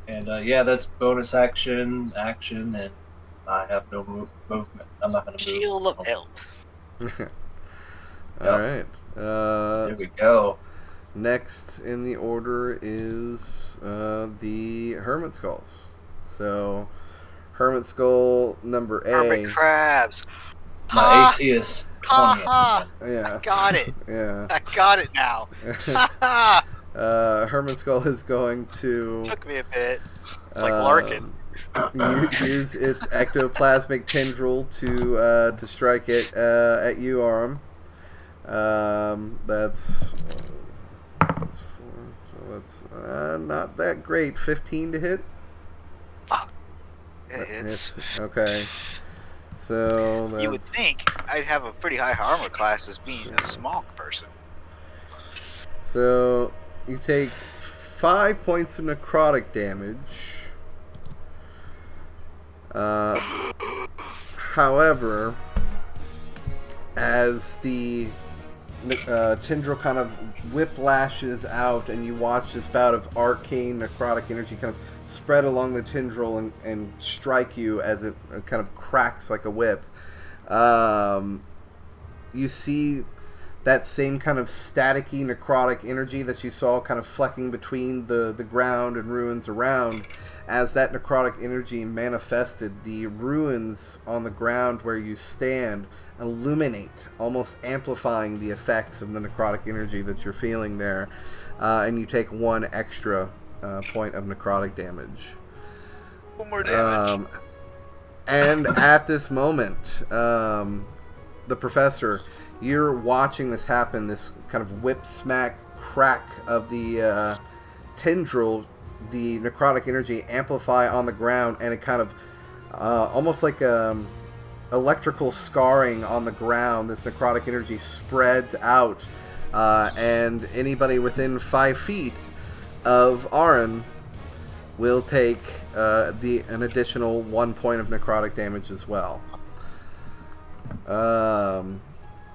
and yeah, that's bonus action, and I have no movement. I'm not gonna move. Shield of Help. All right. There we go. Next in the order is the Hermit Skulls. So, Hermit Skull number A. Hermit crabs. My Ha! AC is 20. Ha ha! Yeah. Got it. Yeah. I got it now. Ha ha! Hermit Skull is going to Took me a bit. It's like Larkin. use its ectoplasmic tendril to strike it at you, Aram. That's 4, so that's not that great. 15 to hit. It hits. Okay. So that's, You would think I'd have a pretty high armor class as being a small person. so you take 5 points of necrotic damage. However, as the tendril kind of whiplashes out and you watch this bout of arcane necrotic energy kind of spread along the tendril and strike you as it kind of cracks like a whip, you see that same kind of staticky necrotic energy that you saw kind of flecking between the ground and ruins around. As that necrotic energy manifested, the ruins on the ground where you stand illuminate, almost amplifying the effects of the necrotic energy that you're feeling there, and you take 1 extra point of necrotic damage. 1 more damage. And at this moment, the professor, you're watching this happen, this kind of whip smack crack of the tendril, the necrotic energy amplify on the ground, and it kind of almost like electrical scarring on the ground. This necrotic energy spreads out, and anybody within 5 feet of Aaron will take an additional 1 point of necrotic damage as well.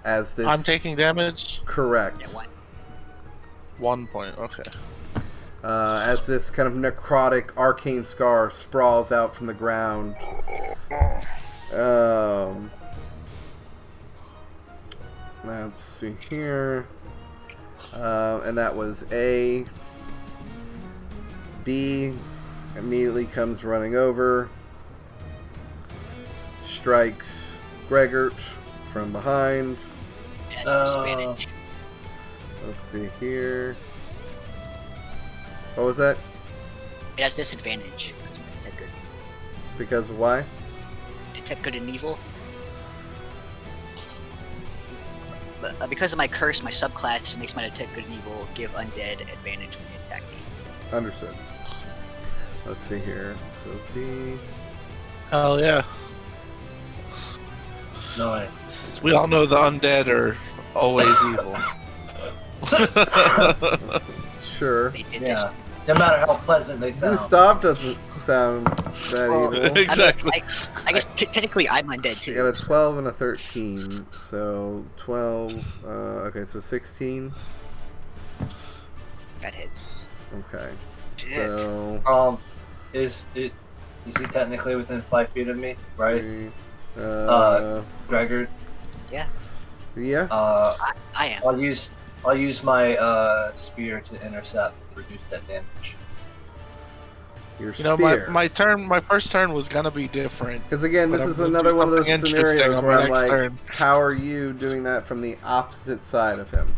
As this, I'm taking damage. correct. Yeah, 1. 1 point. Okay. As this kind of necrotic arcane scar sprawls out from the ground. Let's see here. And that was A. B immediately comes running over. Strikes Gregor from behind. And disadvantage. Let's see here. What was that? It has disadvantage. Detect good. Because of why? Detect good and evil. But, because of my curse, my subclass makes my detect good and evil give undead advantage when they attack me. Understood. Let's see here. So B. Hell yeah. No, We all know the undead are always evil. Sure. They did this. yeah. No matter how pleasant they sound. Gustav doesn't sound that Well, evil. Exactly. I guess technically I'm undead too. You got a 12 and a 13. So 12. Okay, so 16. That hits. Okay. Shit. So Is he technically within 5 feet of me? Right, 3, Gregor? yeah. I am. I'll use my spear to intercept, reduce that damage. Your You know, spear. my first turn was gonna be different. Because again, But this I'm is gonna do another one of those something interesting scenarios on where my I'm next like, turn. how are you doing that from the opposite side of him?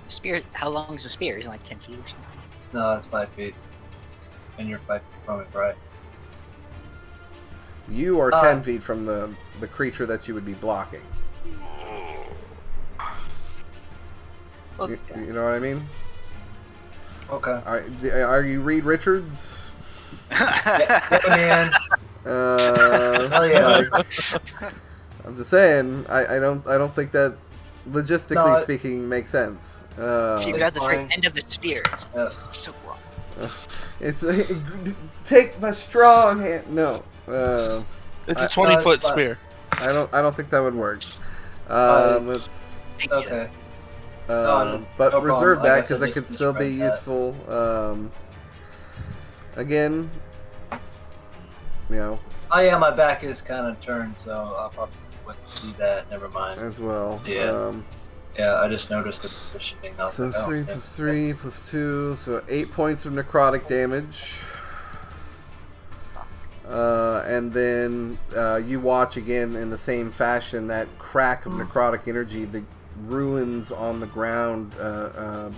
Spear. How long is the spear? Is it like 10 feet or something? No, that's 5 feet. And you're 5 feet from it, right? You are 10 feet from the creature that you would be blocking. Well, You know what I mean? Okay. Are you Reed Richards? Yeah, man. Hell yeah. like, I'm just saying. I don't think that logistically No, speaking makes sense. if you grab the very fine. end of the spear, it's so wrong. It's take my strong hand. No. It's I- a 20-foot fine. spear. I don't think that would work. Uh, Let's. Thank you. Okay. No, But no reserve problem. that I guess because I that could just still be misread that. useful. Again, My back is kind of turned, so I'll probably wouldn't see that. Never mind. as well. Yeah. Yeah, I just noticed the positioning. I was So like, oh, 3 yeah. plus 3 plus 2, so 8 points of necrotic damage. And then you watch again in the same fashion that crack of necrotic energy, the ruins on the ground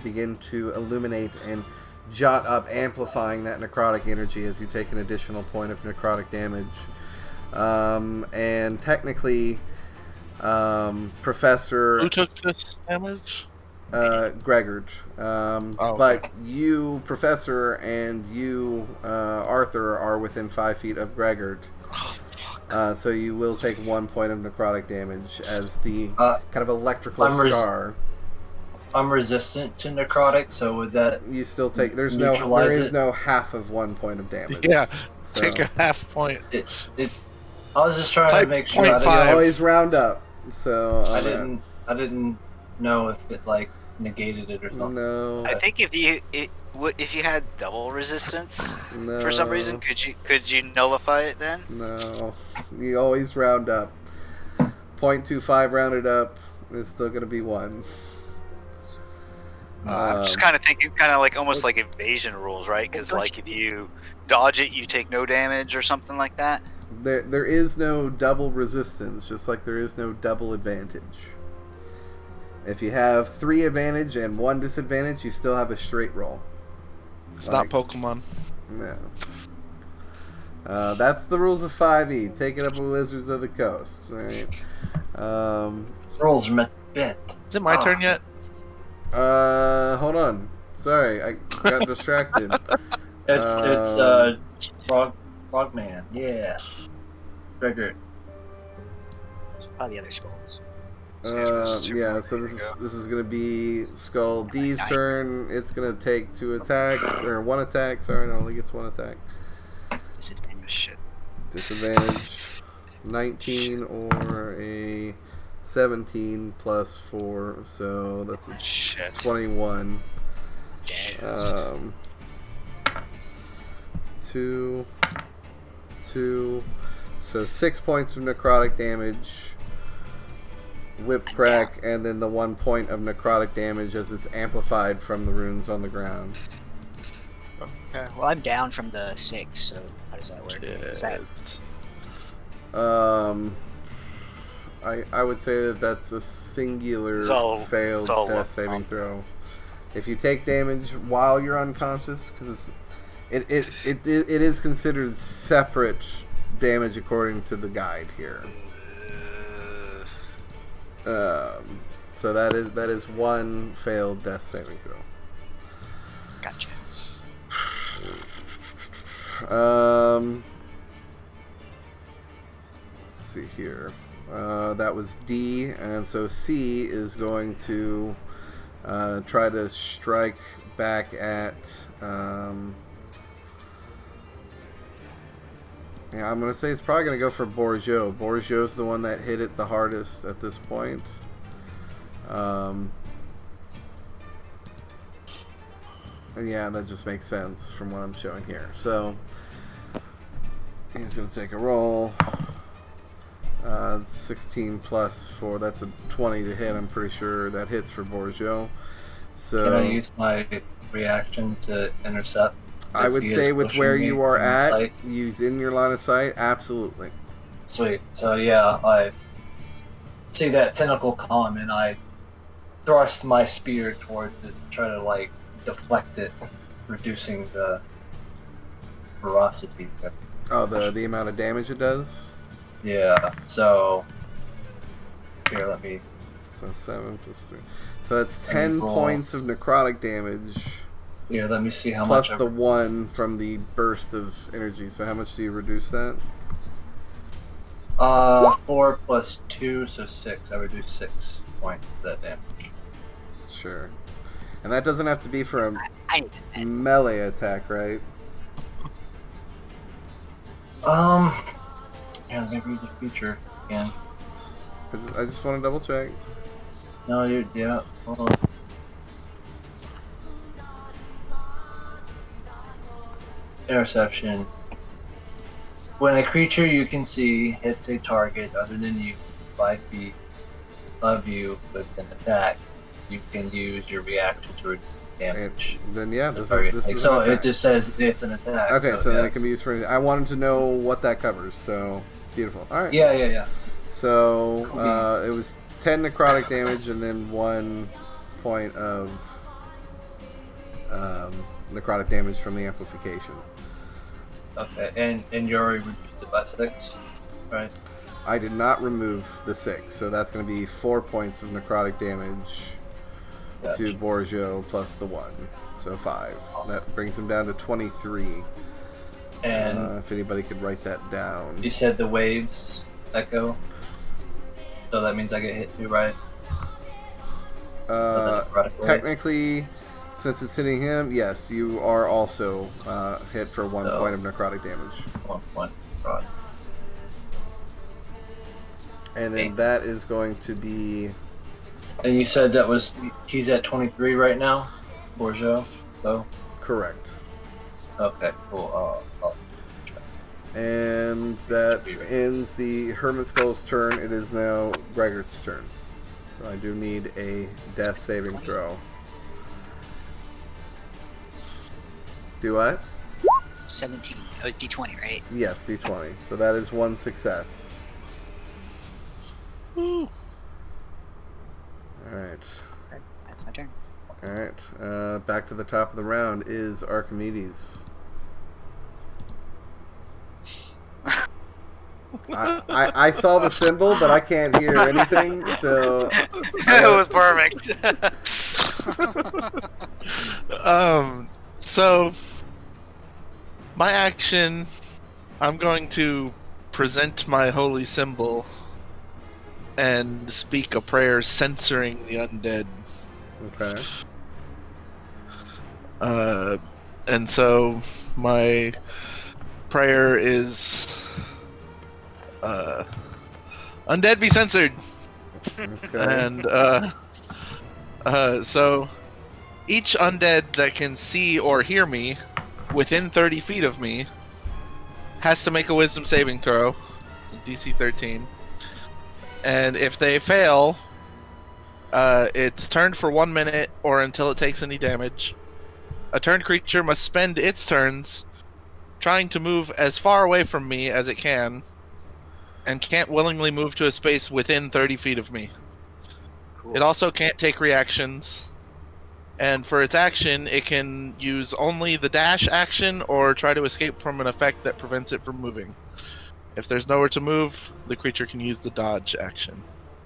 begin to illuminate and jot up, amplifying that necrotic energy as you take an additional point of necrotic damage. And technically, Professor... Who took this damage? Gregord. Okay. But you, Professor, and you, Arthur, are within 5 feet of Gregord. So you will take 1 point of necrotic damage as the kind of electrical scar. I'm resistant to necrotic, so would that You still take. There neutralize is it? no half of 1 point of damage. Yeah, So take a half point. I was just trying Type to make sure point I five. you always round up. So I didn't know if it like negated it or something. No. I think if you had double resistance No. for some reason, could you nullify it then? No. You always round up. 0.25 rounded up is still going to be 1. I'm just kind of thinking, like almost like evasion rules, right? Because like if you dodge it, you take no damage or something like that. There is no double resistance, just like there is no double advantage. If you have 3 advantage and 1 disadvantage, you still have a straight roll. It's not Pokemon. No. That's the rules of 5e. Take it up with Wizards of the Coast. Alright. Rolls are meant to bend. Is it my turn yet? Hold on. Sorry, I got distracted. It's Frogman. Yeah. Gregor. Probably the other skulls. Yeah, so this is gonna be Skull D's turn. It's gonna take 2 attack, or 1 attack, sorry, it only gets 1 attack. Disadvantage. Shit. Disadvantage 19 or a 17 plus 4, so that's a Shit. 21. Dead. 2, so 6 points of necrotic damage, whip crack, and then the 1 point of necrotic damage as it's amplified from the runes on the ground. Okay. Well, I'm down from the 6, so how does that work? Is that I would say that that's a singular failed death saving throw. If you take damage while you're unconscious, because it is considered separate damage according to the guide here. So that is 1 failed death saving throw. Gotcha. Let's see here. That was D, and so C is going to try to strike back at. Yeah, I'm going to say it's probably going to go for Bourgeot. Bourgeot's the one that hit it the hardest at this point. Yeah, that just makes sense from what I'm showing here. So, he's going to take a roll. 16 plus 4, that's a 20 to hit. I'm pretty sure that hits for Bourgeot. So, Can I use my reaction to intercept? I would He is say with pushing where me you are in the at, sight. use in your line of sight, absolutely. Sweet. So yeah, I see that tentacle come and I thrust my spear towards it, try to like deflect it, reducing the ferocity. Oh, the amount of damage it does? Yeah. So here, let me. So 7 plus 3. So that's 10 roll. points of necrotic damage. Here, let me see how Plus much. the 1 from the burst of energy. So how much do you reduce that? 4 plus 2, so 6. I reduce 6 points of that damage. Sure. And that doesn't have to be for I a melee attack, right? Yeah, let me read the feature again. I just want to double check. No, yeah, hold on. Interception. When a creature you can see hits a target other than you 5 feet of you with an attack, you can use your reaction to reduce damage. And then yeah, The this target is takes. So an it attack. just says it's an attack. Okay, so then yeah. it can be used for anything. I wanted to know what that covers, so beautiful. Alright. Yeah. So Cool. it was 10 necrotic damage and then 1 point of necrotic damage from the amplification. Okay, and you already reduced it by 6, right? I did not remove the 6, so that's going to be 4 points of necrotic damage to Gotcha. Bourgeot plus the 1, so 5. That brings him down to 23. And If anybody could write that down. you said the waves echo, so that means I get hit too, right? Technically, since it's hitting him, yes, you are also hit for 1 So- point of necrotic damage. 1 point. Right. And then that is going to be... And you said that was he's at 23 right now, Bourgeot. So correct. okay, cool. And that ends the Hermit Skull's turn. It is now Gregor's turn. So I do need a death saving throw. Do what? 17. Oh, D20, right? Yes, D20. So that is 1 success. Woo. Alright. That's my turn. Alright. Back to the top of the round is Archimedes. I saw the symbol, but I can't hear anything, so... It was perfect. So my action, I'm going to present my holy symbol and speak a prayer censoring the undead. Okay. And so my prayer is undead be censored. Okay. And so each undead that can see or hear me within 30 feet of me has to make a wisdom saving throw, DC 13. And if they fail, it's turned for 1 minute or until it takes any damage. A turned creature must spend its turns trying to move as far away from me as it can, and can't willingly move to a space within 30 feet of me. Cool. It also can't take reactions. And for its action, it can use only the dash action or try to escape from an effect that prevents it from moving. If there's nowhere to move, the creature can use the dodge action.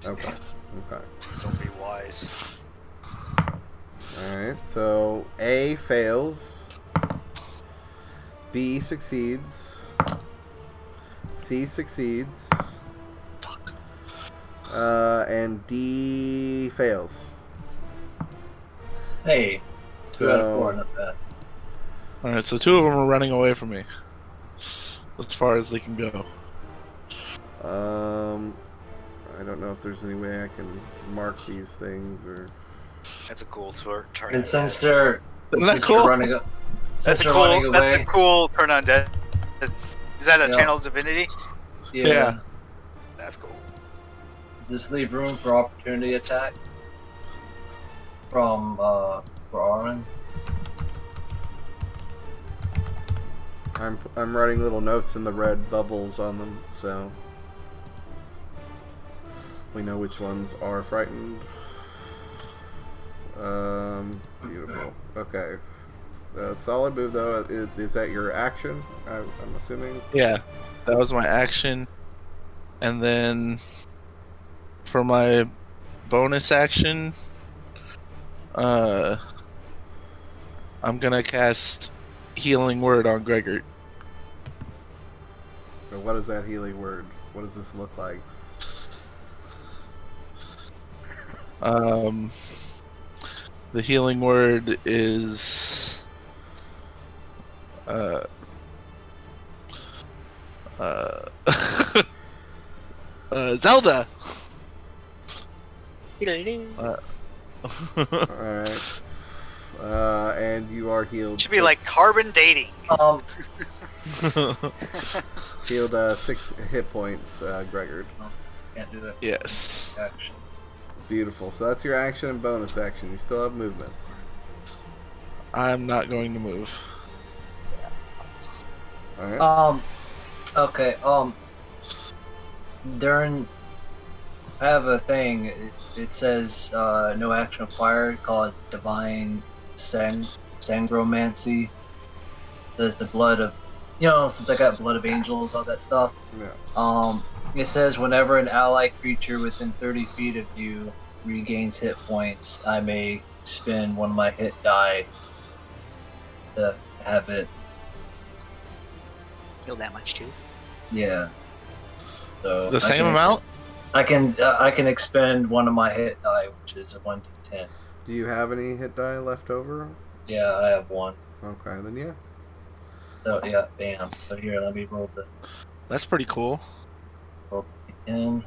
Okay. Don't be wise. Alright, so A fails. B succeeds. C succeeds. Fuck. And D fails. Hey, 2 out of 4, So not bad. Alright, so 2 of them are running away from me. As far as they can go. I don't know if there's any way I can mark these things or. That's a cool turn. And since they're Isn't that since cool? they're running up, since they're running away, That's a cool turn on dead. Is that a Yeah. channel divinity? Yeah. That's cool. just leave room for opportunity attack from for Armin. I'm writing little notes in the red bubbles on them, so we know which ones are frightened. Beautiful. Okay. Solid move though. Is that your action? I'm assuming. Yeah, that was my action. And then for my bonus action, I'm gonna cast Healing Word on Gregor. So what is that healing word? What does this look like? The Healing Word is Zelda. Alright. And you are healed. Should be like carbon dating. Healed 6 hit points, Gregor. Can't do that. Yes. Action. Beautiful. So that's your action and bonus action. You still have movement. I'm not going to move. Alright. Okay. During, I have a thing. It says no action required. Call it Divine Sangromancy. Says the blood of, since I got blood of angels, all that stuff. Yeah. It says whenever an ally creature within 30 feet of you regains hit points, I may spend one of my hit die to have it. Heal that much too. Yeah. So The same amount? I can expend one of my hit die, which is a 1d10. Do you have any hit die left over? Yeah, I have one. Okay, then yeah. So yeah, bam. So here, let me roll the That's pretty cool. d10.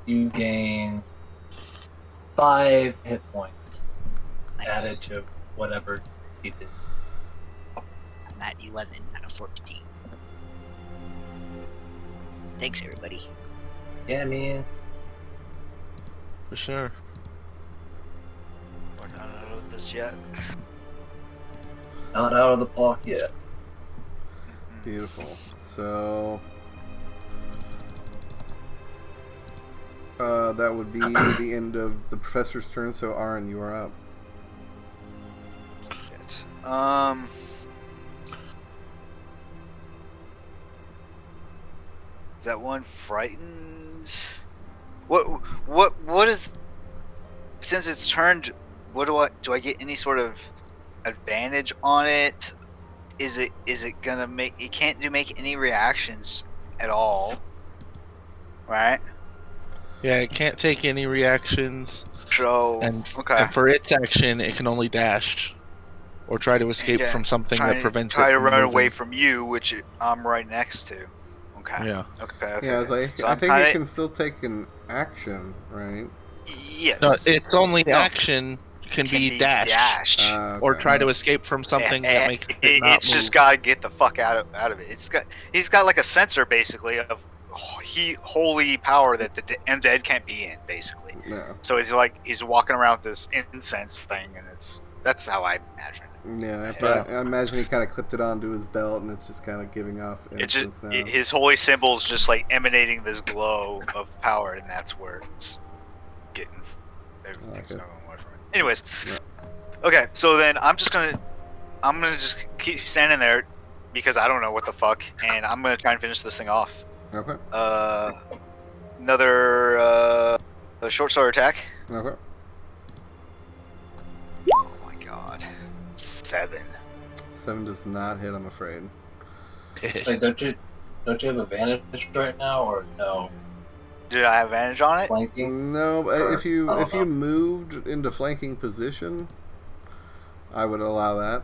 You gain 5 hit points Nice. added to whatever you did. I'm at 11 out of 14. Thanks, everybody. Yeah, man. For sure. We're not out of this yet. Not out of the block yet. Beautiful. So that would be the end of the professor's turn. So Aaron, you are up. Shit. That one frightened. What is? Since it's turned, what do I get any sort of advantage on it? Is it gonna make it can't make any reactions at all, right? Yeah, it can't take any reactions. So And, okay. and for its action, it can only dash. Or try to escape Yeah, from something that prevents try it to from run moving. away from you, which I'm right next to. Okay. Yeah. Okay. Yeah, I was like, So I I'm think kinda, it can still take an action, right? yes. No, its only No. action can be dash. Okay. Or try to escape from something that makes it not It's move. just gotta get the fuck out of it. He's got like a sensor basically of holy power that the undead can't be in basically. No. So he's walking around with this incense thing, and that's how I imagine it. Yeah, but I imagine he kind of clipped it onto his belt, and it's just kind of giving off incense now. His holy symbol's just like emanating this glow of power, and that's where it's getting everything's going away from it. Anyways, okay, so then I'm gonna just keep standing there because I don't know what the fuck, and I'm gonna try and finish this thing off. Okay. Another a short sword attack. Okay. Oh my god. 7. 7 does not hit, I'm afraid. Wait, don't you have advantage right now, or no? Did I have advantage on it? Flanking? No, but Or- if you I don't know. moved into flanking position, I would allow that.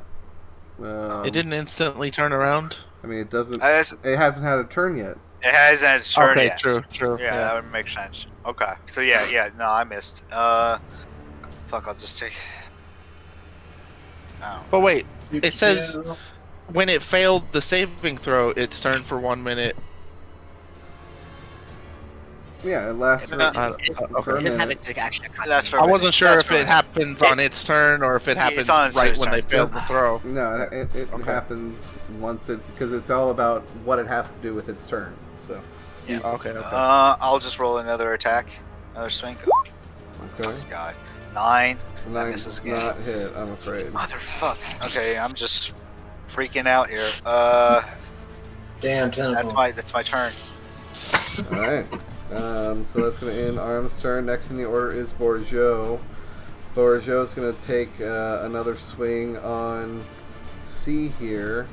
It didn't instantly turn around. I mean, it doesn't. It It hasn't had a turn yet. hasn't had its turn Okay, yet. true. Yeah, that would make sense. Okay, so yeah, no, I missed. Fuck, I'll just take. Oh. But wait, it says when it failed the saving throw, it's turned for 1 minute. Yeah, it lasts for, Uh, for It a doesn't have minute. its action. That's for a I minute. wasn't sure That's if for a it minute. happens on its turn or if it happens it's on its right turn. when they failed the throw. No, it Okay. happens once it, because it's all about what it has to do with its turn. So Okay. I'll just roll another attack, another swing. Oh, okay, God, 9. 9 misses does again. not hit. I'm afraid. Motherfuck. Okay, I'm just freaking out here. Damn tentacle. That's my turn. All right. So that's going to end Arm's turn. Next in the order is Bourgeot. Bourgeot's going to take another swing on C here.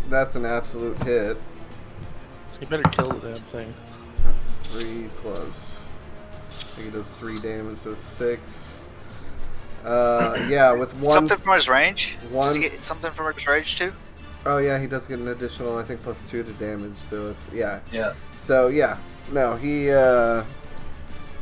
That's an absolute hit. You better kill the damn thing. That's 3 plus. I think it does 3 damage, so 6. Yeah, with one. Something from his range? One. Does he get something from his range too? Oh yeah, he does get an additional, I think, +2 to damage. So it's Yeah. So yeah, no, he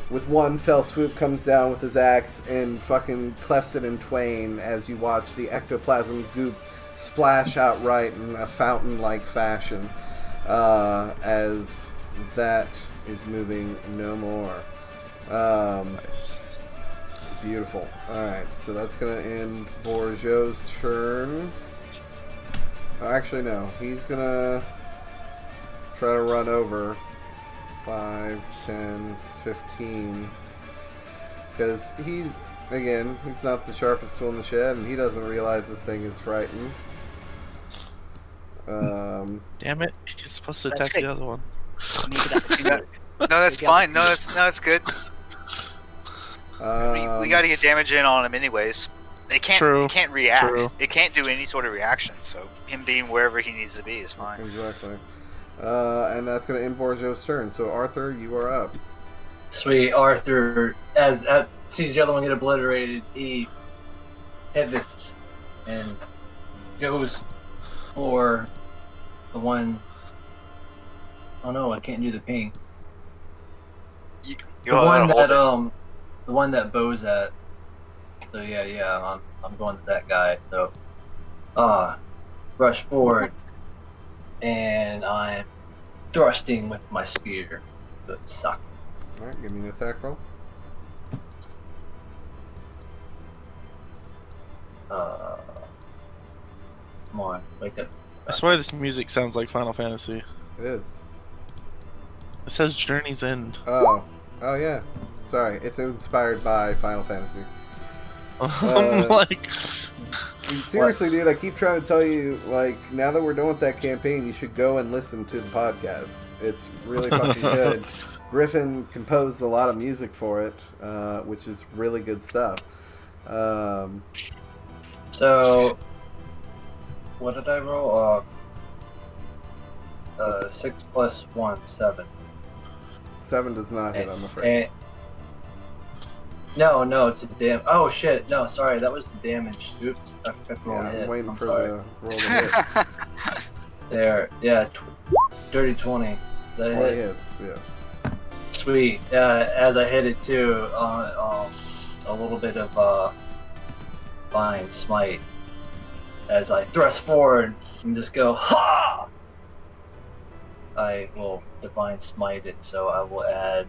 with one fell swoop comes down with his axe and fucking clefts it in twain as you watch the ectoplasm goop splash out right in a fountain-like fashion as that is moving no more. Nice. Beautiful. Alright, so that's going to end Bourgeot's turn. Oh, actually, no. He's going to try to run over 5, 10, 15. Because he's not the sharpest tool in the shed, and he doesn't realize this thing is frightened. Damn it! He's supposed to That's attack good. the other one. You need to get opportunity. No, that's Maybe fine. No, opportunity. that's good. We got to get damage in on him anyways. It can't react. True. It can't do any sort of reaction. So him being wherever he needs to be is fine. Exactly. And that's going to end Bourgeot's turn. So, Arthur, you are up. Sweet. Arthur, as sees the other one get obliterated, he pivots and goes for the one. Oh no, I can't do the ping. You The gotta one hold that it. the one that Bo's at. So yeah, I'm going to that guy. So rush forward, and I'm thrusting with my spear. So it sucks. Alright, give me an attack roll. Come on, wake up. I swear this music sounds like Final Fantasy. It is. It says Journey's End. Oh yeah. Sorry, it's inspired by Final Fantasy. I'm like, Seriously, dude, I keep trying to tell you, like, now that we're done with that campaign, you should go and listen to the podcast. It's really fucking good. Griffin composed a lot of music for it, which is really good stuff. So, what did I roll? 6 plus 1, 7. 7 does not hit, I'm afraid. And, no, it's a Oh shit! No, sorry, that was the damage. Oops, I forgot to roll Yeah, a hit. I'm waiting I'm for sorry. the roll to hit. There, yeah, dirty 20. That 20 hit. hits, yes. Sweet. As I hit it too, a little bit of Divine Smite as I thrust forward and just go ha. I will Divine Smite it, so I will add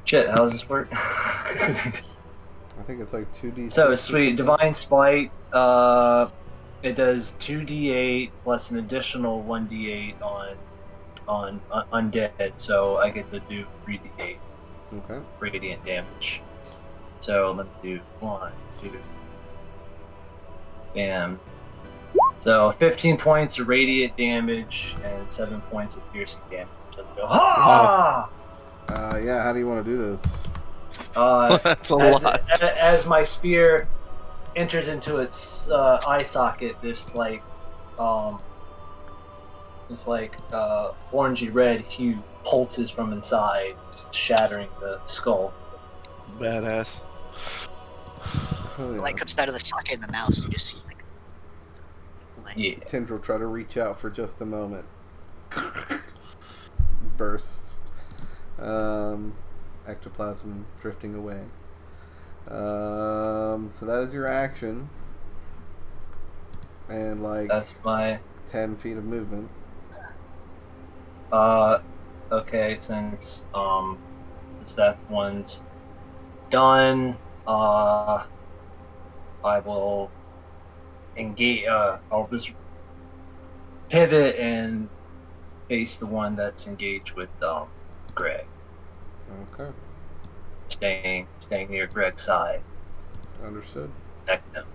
Shit, how does this work? I think it's like 2d6. So or sweet, something. Divine Smite. It does 2d8 plus an additional 1d8 on undead, so I get to do 3d8 Okay. radiant damage. So let's do 1, 2, bam. So 15 points of radiant damage and 7 points of piercing damage. So they go, ha! Yeah, how do you want to do this? That's a lot. As my spear enters into its eye socket, this like orangey red hue pulses from inside, shattering the skull. Badass. Oh, yeah. Light comes out of the socket in the mouth, so you just see like. Light. Yeah. Tendril try to reach out for just a moment. Bursts. Ectoplasm drifting away. So that is your action. And like That's my 10 feet of movement. okay, since that one's done, I will engage. I'll just pivot and face the one that's engaged with Greg, Okay. staying near Greg's side. Understood. Protect him.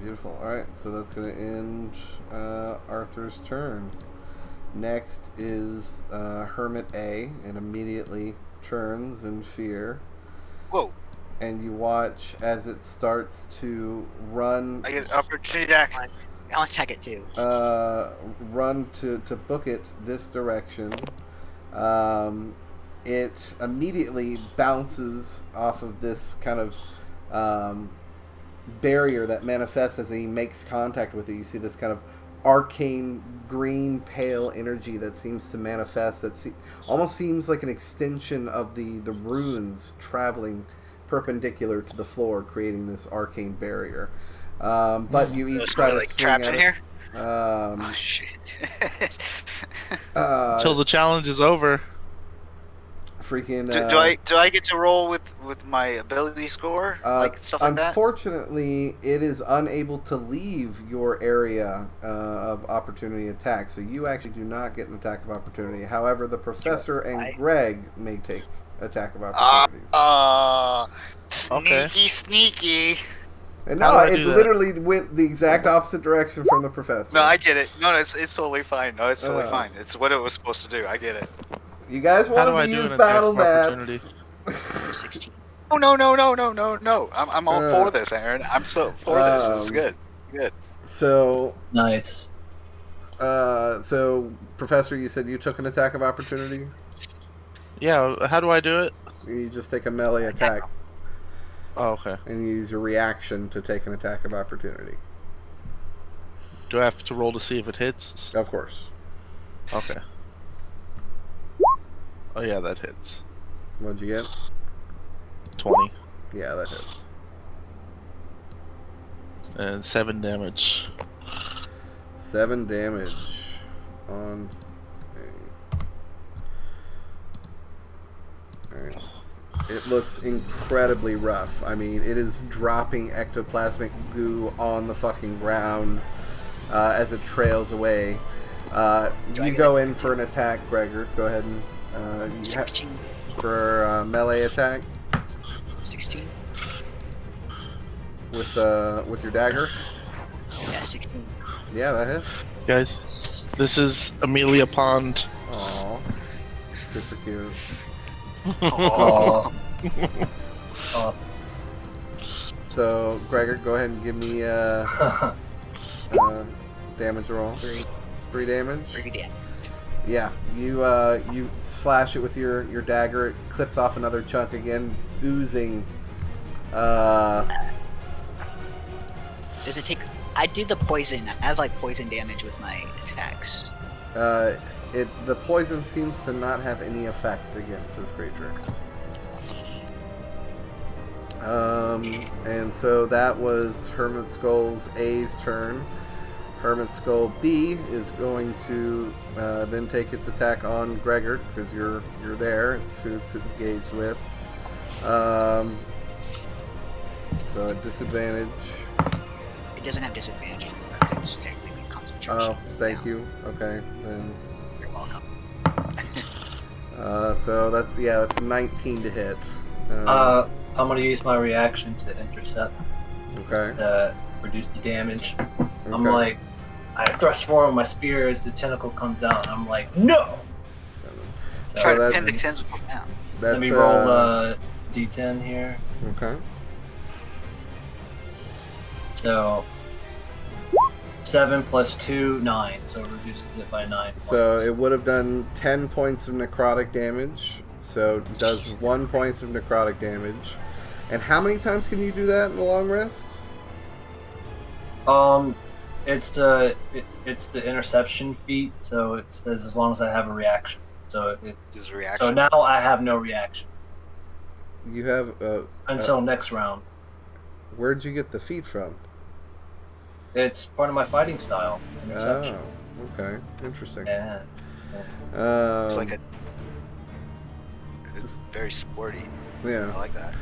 Beautiful. Alright, so that's going to end Arthur's turn. Next is Hermit A, and immediately turns in fear. Whoa! And you watch as it starts to run. I get an opportunity to act. I want to tag it too. Run to book it this direction. It immediately bounces off of this kind of barrier that manifests as he makes contact with it. You see this kind of arcane green pale energy that seems to manifest, that almost seems like an extension of the runes traveling perpendicular to the floor, creating this arcane barrier. But you each try to like swing trapped at in it. here. Oh Oh shit! Until the challenge is over. Freaking. Do I get to roll with my ability score, like stuff like that? Unfortunately, it is unable to leave your area of opportunity attack, so you actually do not get an attack of opportunity. However, the professor and Greg may take attack of opportunities. Sneaky, sneaky. And How no, do I it do that? literally went the exact opposite direction from the professor. No, I get it. No, it's totally fine. No, it's totally Uh. fine. It's what it was supposed to do. I get it. You guys How do wanted I to do use an attack battle of opportunity? mats. 16. Oh no! I'm all for this, Aaron. I'm so for this. This is good. Good. So, Nice. so Professor, you said you took an attack of opportunity. Yeah, how do I do it? You just take a melee attack Oh, okay. and you use your reaction to take an attack of opportunity. Do I have to roll to see if it hits? Of course. Okay. Oh yeah, that hits. What'd you get? 20. Yeah, that hits. And 7 damage. 7 damage on. Alright. It looks incredibly rough. I mean, it is dropping ectoplasmic goo on the fucking ground as it trails away. You go in for an attack, Gregor. Go ahead and 16. for melee attack 16. with your dagger. Yeah, 16. Yeah, that hits. Guys, this is Amelia Pond. Aw, super cute. Oh. Oh. So, Gregor, go ahead and give me damage roll. 3 damage. 3 damage. Yeah, you slash it with your dagger. It clips off another chunk again, oozing. Does it take? I do the poison. I have like poison damage with my attacks. The poison seems to not have any effect against this creature. And so that was Hermit Skull's A's turn. Hermit Skull B is going to then take its attack on Gregor because you're there. It's who it's engaged with. So at disadvantage. It doesn't have disadvantage anymore because it's technically concentration. Oh, thank you. Okay, then. You're welcome. So that's 19 to hit. I'm gonna use my reaction to intercept, Okay. reduce the damage. I'm Okay. like, I thrust forward my spear as the tentacle comes out, and I'm like, no! So Try to that's- pin the tentacle down. That's, let me roll d10 here. Okay. So 7 plus 2, 9. So it reduces it by 9 So points. it would have done 10 points of necrotic damage. So it does 1 point of necrotic damage. And how many times can you do that in a long rest? It's the interception feat. So it says as long as I have a reaction. So His reaction. so now I have no reaction You have until next round. where'd you get the feat from? It's part of my fighting style. Interception. Oh, okay, interesting. Yeah. It's like it's very sporty. I yeah. like that.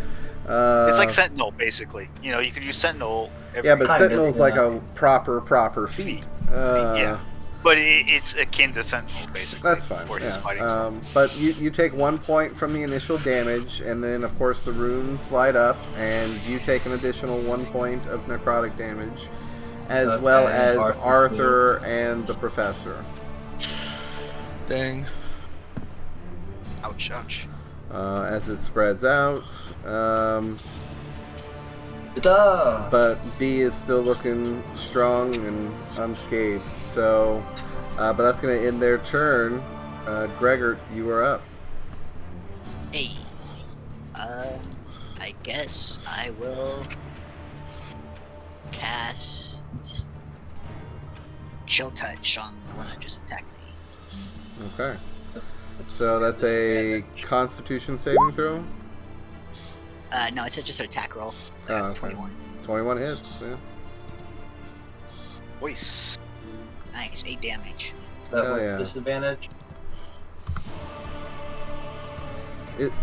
It's It's like Sentinel, basically. You know, you can use Sentinel. Yeah, but Kind of, Sentinel's yeah. like a proper feat. Yeah. But it's akin to Sentinel, basically. That's fine. For his fighting Yeah. style. But you take 1 point from the initial damage, and then of course the runes light up, and you take an additional 1 point of necrotic damage, as Okay, well as Arthur, Arthur and the professor. Dang. Ouch, ouch. As it spreads out. Ta-da! But B is still looking strong and unscathed. So, but that's going to end their turn. Gregor, you are up. Hey. I guess I will cast Chill Touch on the one that just attacked me. Okay. So that's a Constitution saving throw. No, it's just an attack roll. Oh, okay. 21. 21 hits. Yeah. Voice. Nice, 8 damage. That Hell with yeah. disadvantage.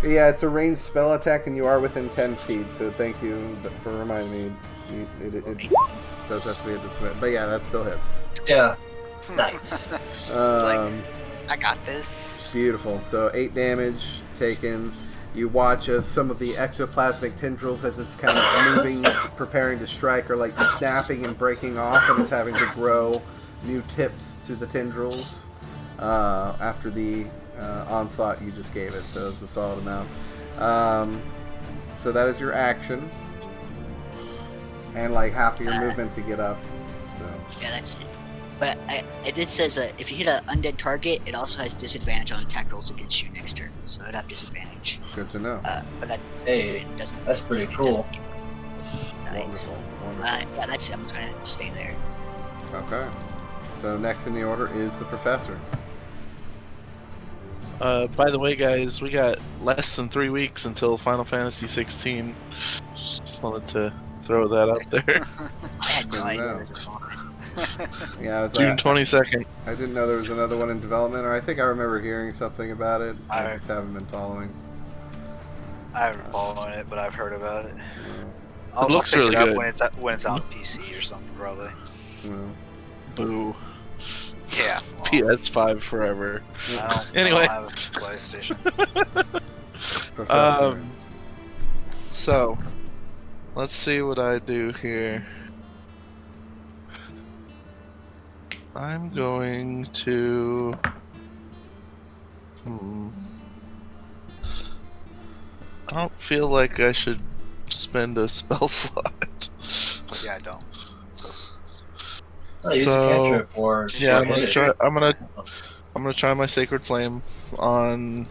Yeah, it's a ranged spell attack, and you are within 10 feet. So thank you for reminding me. It does have to be a disadvantage, but yeah, that still hits. Yeah. Nice. I got this. Beautiful. So 8 damage taken. You watch as some of the ectoplasmic tendrils, as it's kind of moving, preparing to strike, are like snapping and breaking off, and it's having to grow new tips to the tendrils after the onslaught you just gave it. So it's a solid amount. So that is your action, and like half of your movement to get up. So Yeah, that's it. But it did says if you hit an undead target, it also has disadvantage on attack rolls against you next turn. So it'd have disadvantage. good to know. But that's Hey, it doesn't. that's pretty it cool. doesn't- Nice. Wonderful. Wonderful. Yeah, that's it. I'm just gonna stay there. Okay. So next in the order is the professor. By the way, guys, we got less than 3 weeks until Final Fantasy 16. Just wanted to throw that out there. I had no Good idea to this was on. Yeah, I was June like, 22nd. I didn't know there was another one in development, or I think I remember hearing something about it. I I- just haven't been following. I haven't followed it, but I've heard about it. Yeah. I'll looks pick really it up good. when it's on PC or something, probably. Yeah. Boo. Yeah. PS5 forever. I Anyway. don't have a PlayStation. Professor. So, let's see what I do here. I'm going to. I don't feel like I should spend a spell slot. Yeah, I don't. Oh, use So, a cantrip or Yeah, I'm Sure. gonna try. I'm gonna try my Sacred Flame on.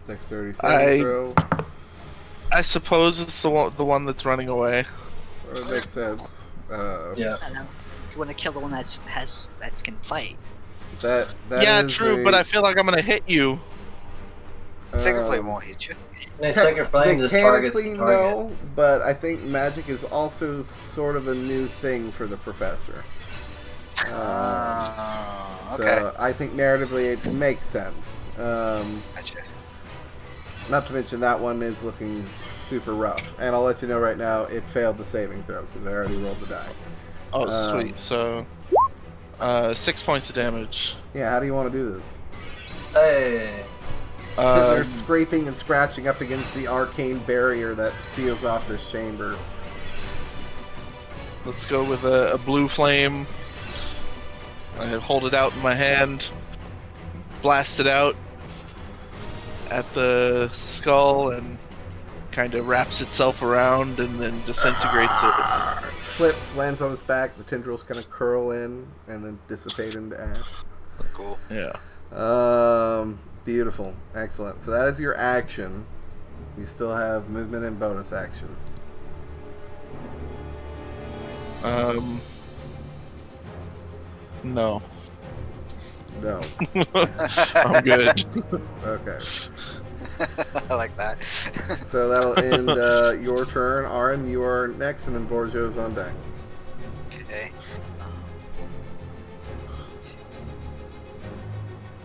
Dexterity saving throw. I suppose it's the one that's running away. It makes sense. Yeah. I don't know. If you want to kill the one that can fight. That Yeah, is true, a, but I feel like I'm gonna hit you. Sacred Flame um, won't hit you. And Sacred Flame just targets the Mechanically, target. no, but I think magic is also sort of a new thing for the professor. Okay. So I think narratively it makes sense. Gotcha. Not to mention that one is looking super rough, and I'll let you know right now it failed the saving throw because I already rolled the die. Oh, Um, sweet. So, 6 points of damage. Yeah, how do you want to do this? Hey. Sitting there Um, scraping and scratching up against the arcane barrier that seals off this chamber. Let's go with a blue flame. I hold it out in my hand, blast it out, at the skull and kind of wraps itself around and then disintegrates it. Flips, lands on its back. The tendrils kind of curl in and then dissipate into ash. Cool. Yeah. Beautiful. Excellent. So that is your action. You still have movement and bonus action. No. No. I'm good. Okay. I like that. So that'll end your turn. Aaron, you are next, and then Borjo's on deck. Okay.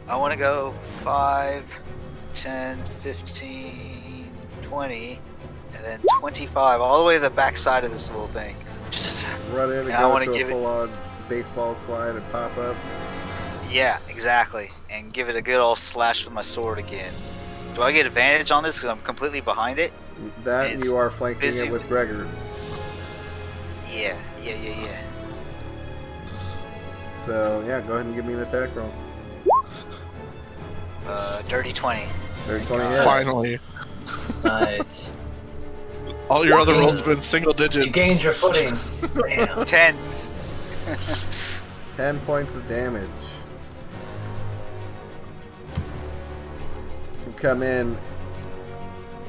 I want to go 5, 10, 15, 20, and then 25, all the way to the back side of this little thing. Run in and I go wanna to a give it- full-on baseball slide and pop up. Yeah, exactly. And give it a good old slash with my sword again. Do I get advantage on this because I'm completely behind it? That It's you are flanking busy. it with Gregor. Yeah. So yeah, go ahead and give me an attack roll. Dirty 20. There's 20 hits. God. Finally. Nice. All your other rolls have been single digits. You gained your footing. Damn. 10. 10 points of damage. You come in,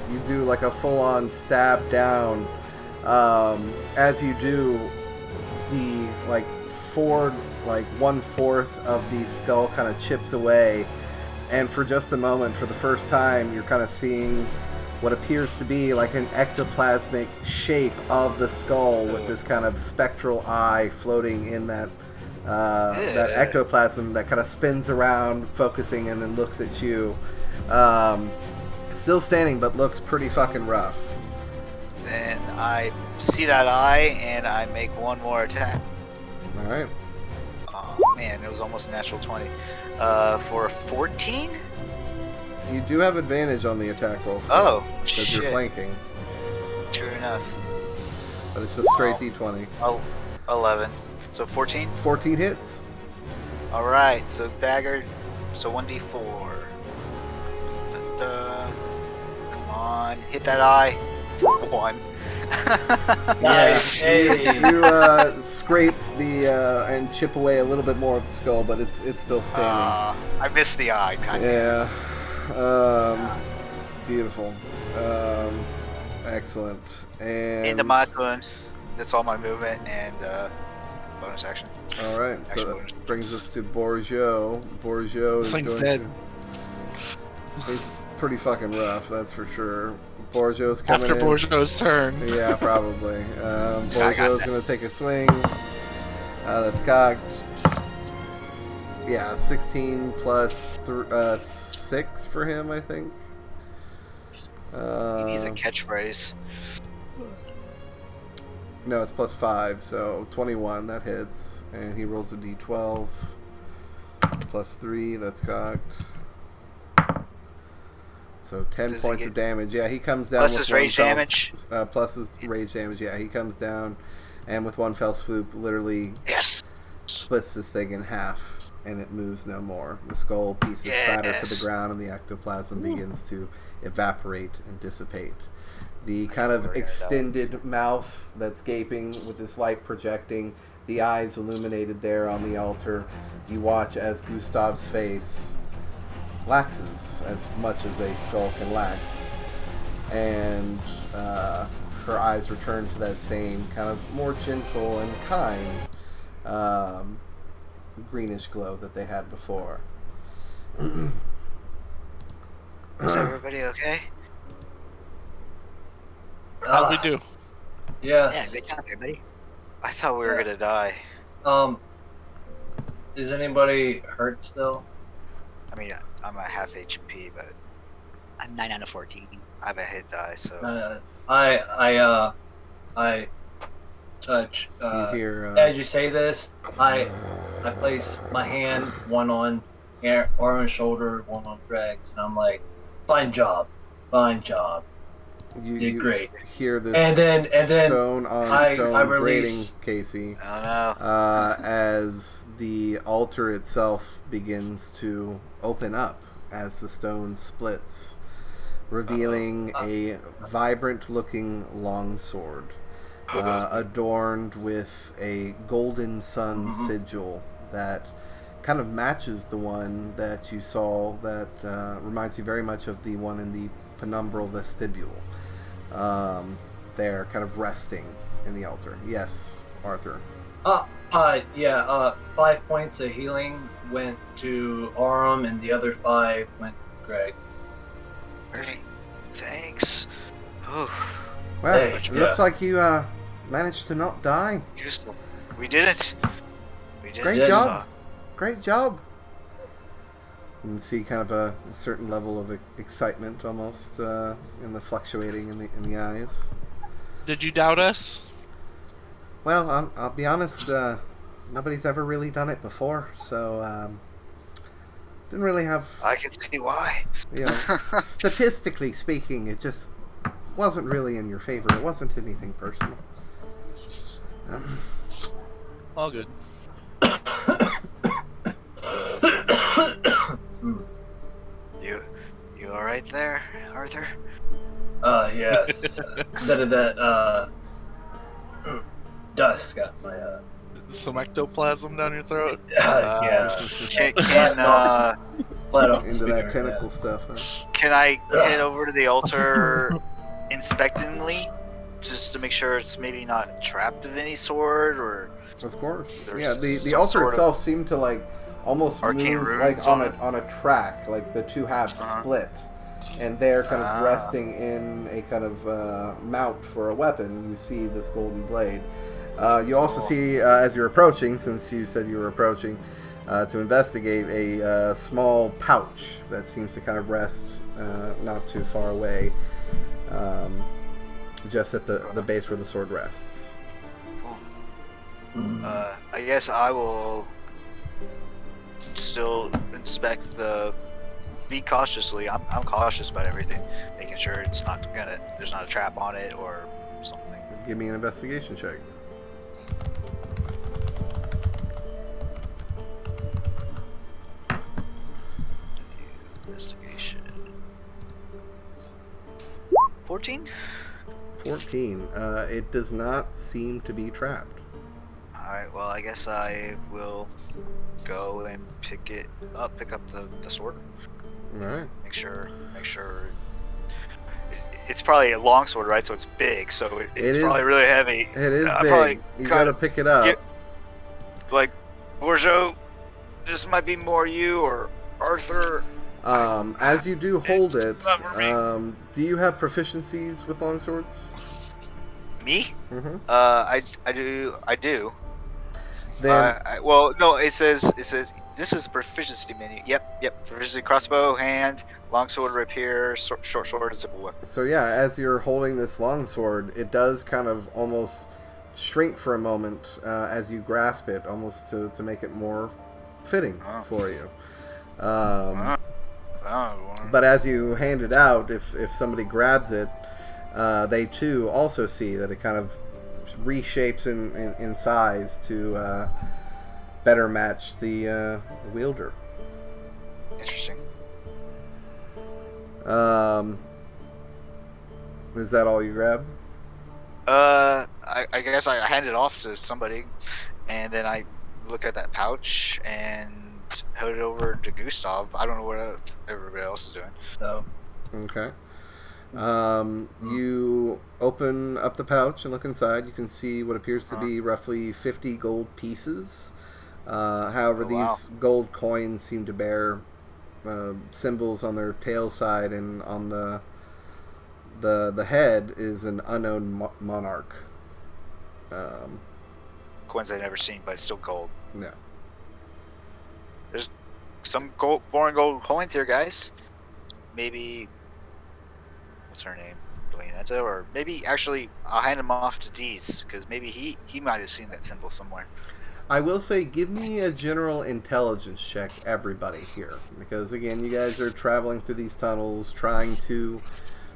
you do like a full-on stab down. As you do, the like forward, like 1/4 of the skull kind of chips away, and for just a moment, for the first time, you're kind of seeing what appears to be like an ectoplasmic shape of the skull with this kind of spectral eye floating in that that ectoplasm that kind of spins around, focusing, and then looks at you. Still standing, but looks pretty fucking rough. Then I see that eye and I make one more attack. All right. Oh man, it was almost a natural 20. For 14? You do have advantage on the attack roll. Oh, because you're shit. flanking, True enough. but it's just straight Wow. D20. Oh, 11. So 14? 14 hits. Alright, so dagger. So 1d4. Da-da. Come on, hit that eye. For 1. Nice. Hey. You scrape the and chip away a little bit more of the skull, but it's still standing. I missed the eye, kind of. Yeah. Beautiful. Excellent. And Into my turn. That's all my movement and bonus action. all right. So Action that bonus. brings us to Borjo. Borjo is Thing's going dead. He's pretty fucking rough, that's for sure. Borjo's coming After in. Borjo's turn. Yeah, probably. got Borjo's that. going to take a swing. That's cocked. Yeah, 16 plus 6 for him, I think. He needs a catchphrase. No, it's plus 5, so 21, that hits. And he rolls a d12. Plus 3, that's cocked. So 10 Does he points get- of damage. Yeah, he comes down Plus with his one rage fell damage? plus his rage damage, yeah. He comes down and with one fell swoop literally Yes! splits this thing in half, and it moves no more. The skull pieces clatter to the Yes. ground, and the ectoplasm begins to evaporate and dissipate. The kind of we're gonna extended mouth that's gaping with this light projecting, the eyes illuminated there on the altar. You watch as Gustav's face laxes as much as a skull can lax, and her eyes return to that same kind of more gentle and kind greenish glow that they had before. Is everybody okay? How'd we do? Yes. Yeah, good job, everybody. I thought we were gonna die. Is anybody hurt still? I mean, I'm at half HP, but I'm 9 out of 14. I have a hit die, so. I touch. You hear As you say this, I place my hand, one on Aaron's shoulder, one on Greg's, and I'm like, "Fine job, fine job." you great. hear this And then stone on I stone release- grating, Casey, I don't know. as the altar itself begins to open up as the stone splits. revealing a vibrant-looking longsword, adorned with a golden sun sigil that kind of matches the one that you saw. That reminds you very much of the one in the penumbral vestibule. There, kind of resting in the altar. Yes, Arthur. 5 points of healing went to Aurum, and the other 5 went to Greg. Great. Thanks. Oh, Well, Hey, it looks like you managed to not die. we did it. We did Great it. job. Great job. You can see kind of a certain level of excitement almost in the fluctuating in the eyes. Did you doubt us? Well, I'll be honest. Nobody's ever really done it before, so didn't really have. I can see why. You know, statistically speaking, it just wasn't really in your favor. It wasn't anything personal. All good. You all right there, Arthur? Yes. Instead of that, dust got my, Some ectoplasm down your throat. yeah. Flat off the Into that speaker, tentacle stuff. Huh? Can I head over to the altar inspectingly, just to make sure it's maybe not trapped of any sort, or? Of course. There's Yeah, the some altar sort of itself seemed to like almost arcane move runes like on a track, like the two halves split, and they're kind of resting in a kind of mount for a weapon. You see this golden blade. You also see as you're approaching, since you said you were approaching, to investigate a small pouch that seems to kind of rest not too far away, just at the base where the sword rests. I guess I will still inspect be cautiously. I'm cautious about everything, making sure there's not a trap on it or something. Give me an investigation check. Investigation. 14? 14. It does not seem to be trapped. Alright, well, I guess I will go and pick up the sword. Alright. Make sure. It's probably a long sword, right? So it's big, so it's probably really heavy. It is I big. probably You gotta pick it up. Like, Borjo, this might be more you or Arthur. As you do hold it, not for me. do you have proficiencies with longswords? Me? Mm-hmm. I do. Then Well, no, it says this is a proficiency menu. Yep. Proficiency crossbow, hand, longsword, rapier, short sword, and simple weapon. so yeah, as you're holding this longsword, it does kind of almost shrink for a moment as you grasp it, almost to make it more fitting for you. But as you hand it out, if somebody grabs it, they too also see that it kind of reshapes in size to better match the wielder. Interesting. Is that all you grab? I guess I hand it off to somebody, and then I look at that pouch and head it over to Gustav. I don't know what everybody else is doing. So, Okay. You open up the pouch and look inside. You can see what appears to be roughly 50 gold pieces. However, these gold coins seem to bear symbols on their tail side, and on the head is an unknown monarch. Coins I've never seen, but it's still gold. Yeah. There's some foreign gold coins here, guys. Maybe, what's her name? Dwayne, or maybe actually I'll hand him off to Deez, because maybe he might have seen that symbol somewhere. I will say, give me a general intelligence check, everybody here, because again, you guys are traveling through these tunnels, trying to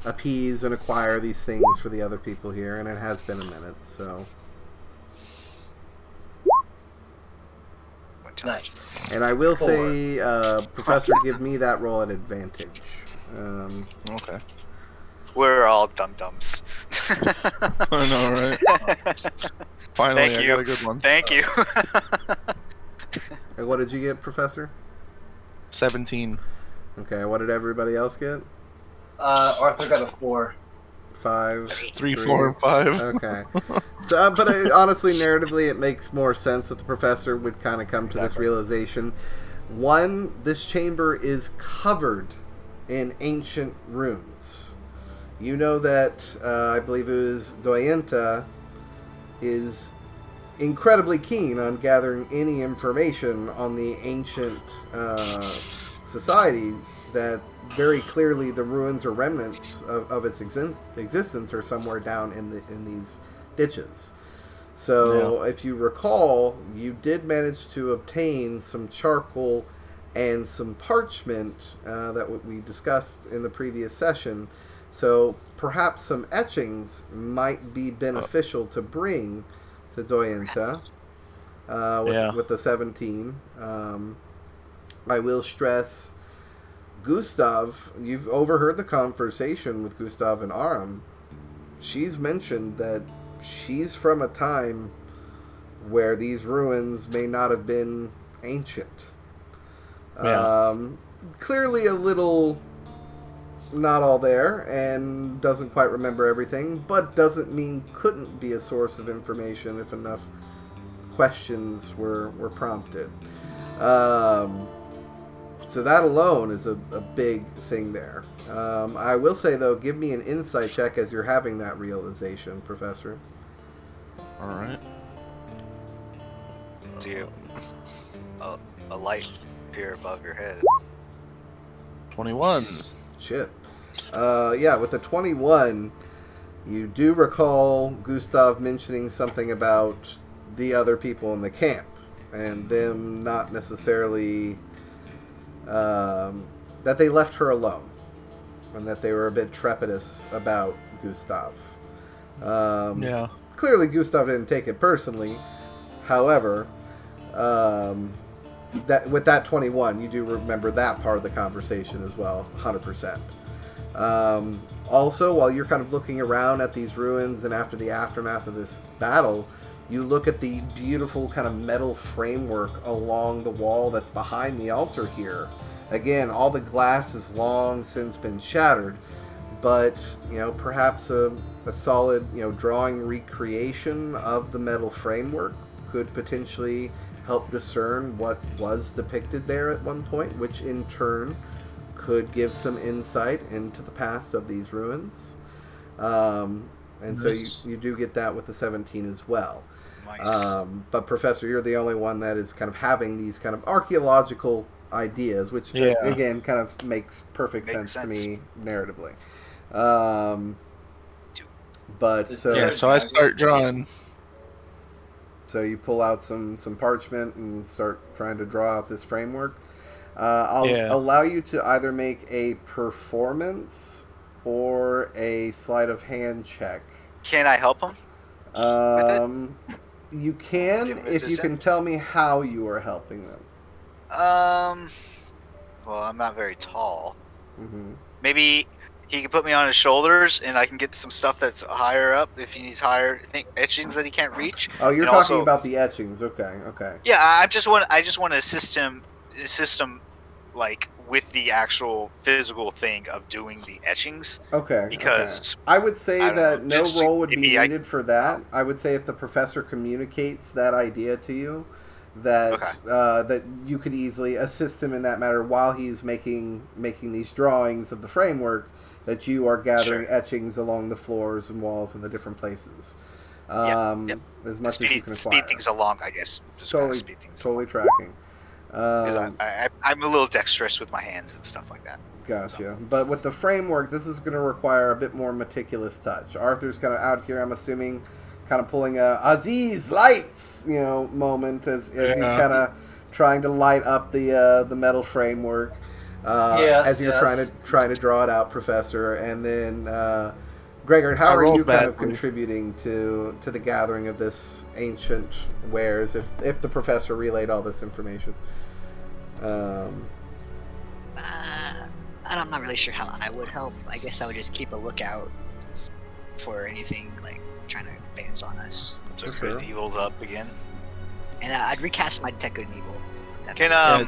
appease and acquire these things for the other people here, and it has been a minute, so. Intelligence. And I will say, Professor, give me that roll at advantage. Okay. We're all dum-dums. I know, right? Finally, Thank I you. got a good one. Thank you. And what did you get, Professor? 17. Okay, what did everybody else get? Arthur got a 4. 5, 3, 4, and 5. Okay. So, but honestly, narratively, it makes more sense that the professor would kind of come to this realization. One, this chamber is covered in ancient runes. You know that, I believe it was Doyenta, is incredibly keen on gathering any information on the ancient society that very clearly the ruins or remnants of its existence are somewhere down in these ditches. So, if you recall, you did manage to obtain some charcoal and some parchment that we discussed in the previous session. So, perhaps some etchings might be beneficial to bring to Doyenta with the 17. I will stress, Gustav, you've overheard the conversation with Gustav and Aram. She's mentioned that she's from a time where these ruins may not have been ancient. Clearly a little not all there and doesn't quite remember everything, but doesn't mean couldn't be a source of information if enough questions were prompted. So that alone is a big thing there. I will say, though, give me an insight check as you're having that realization, Professor. All right. Do you a light appear above your head? 21. Shit. Yeah, with the 21, you do recall Gustav mentioning something about the other people in the camp and them not necessarily... that they left her alone and that they were a bit trepidatious about Gustav. Clearly Gustav didn't take it personally. However, that with that 21, you do remember that part of the conversation as well, 100%. Also, while you're kind of looking around at these ruins and after the aftermath of this battle, you look at the beautiful kind of metal framework along the wall that's behind the altar here. Again, all the glass has long since been shattered, but, perhaps a solid, drawing recreation of the metal framework could potentially help discern what was depicted there at one point, which in turn could give some insight into the past of these ruins. And so you do get that with the 17 as well. Nice. But Professor, you're the only one that is kind of having these kind of archaeological ideas, which again kind of makes perfect sense to me narratively. So I start drawing. So you pull out some parchment and start trying to draw out this framework. I'll allow you to either make a performance or a sleight of hand check. Can I help him? You can if you can tell me how you are helping them. Well, I'm not very tall. Mm-hmm. Maybe he can put me on his shoulders, and I can get some stuff that's higher up if he needs higher etchings that he can't reach. Oh, you're and talking also, about the etchings. Okay. Yeah, I just want to assist him, like with the actual physical thing of doing the etchings. Okay. Because I would say that no roll would be needed for that. I would say if the professor communicates that idea to you, that that you could easily assist him in that matter while he's making these drawings of the framework, that you are gathering etchings along the floors and walls in the different places. As much as you can acquire. Speed things along, I guess. Just totally tracking. Because I'm a little dexterous with my hands and stuff like that. Gotcha. So. But with the framework, this is going to require a bit more meticulous touch. Arthur's kind of out here, I'm assuming, kind of pulling a Aziz lights, moment as he's kind of trying to light up the metal framework. As you're trying to draw it out, Professor. And then, Gregor, how are you kind of contributing to the gathering of this ancient wares? If the professor relayed all this information. I'm not really sure how I would help. I guess I would just keep a lookout for anything like trying to advance on us. So For good sure. and evil's up again. And I'd recast my Detect Good and Evil. Can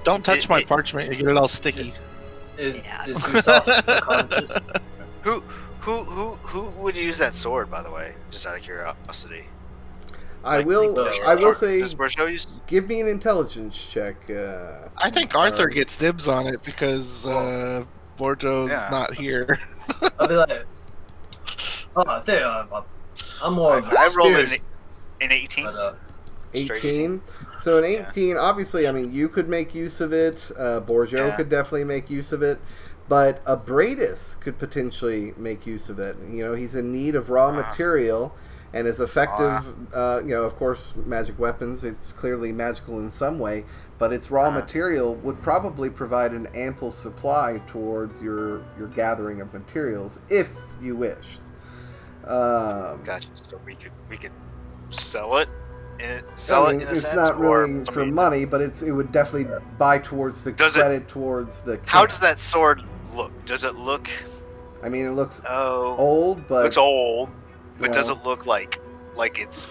Don't touch my it- parchment, you get it all sticky. Is Yeah. Usopp unconscious? who would use that sword, by the way? Just out of curiosity. I Like, will. like, I will say, Does Borjo use? give me an intelligence check. I think Arthur gets dibs on it because Borjo's Yeah. not here. I'll be like, oh, damn, I'm more of a I rolled spirit, an 18. but 18. So an 18, obviously, I mean, you could make use of it. Borjo Yeah. could definitely make use of it. But Abradus could potentially make use of it. You know, he's in need of raw material, and is effective. You know, of course, magic weapons. It's clearly magical in some way, but its raw material would probably provide an ample supply towards your gathering of materials, if you wished. Gotcha. So we could sell it. I mean, in a it's sense, not or really for somebody- money, but it would definitely buy towards the Does it- credit towards the. How camp. does that sword look? Does it look? I mean, it looks Oh, old, but looks old, but you does know. it look like it's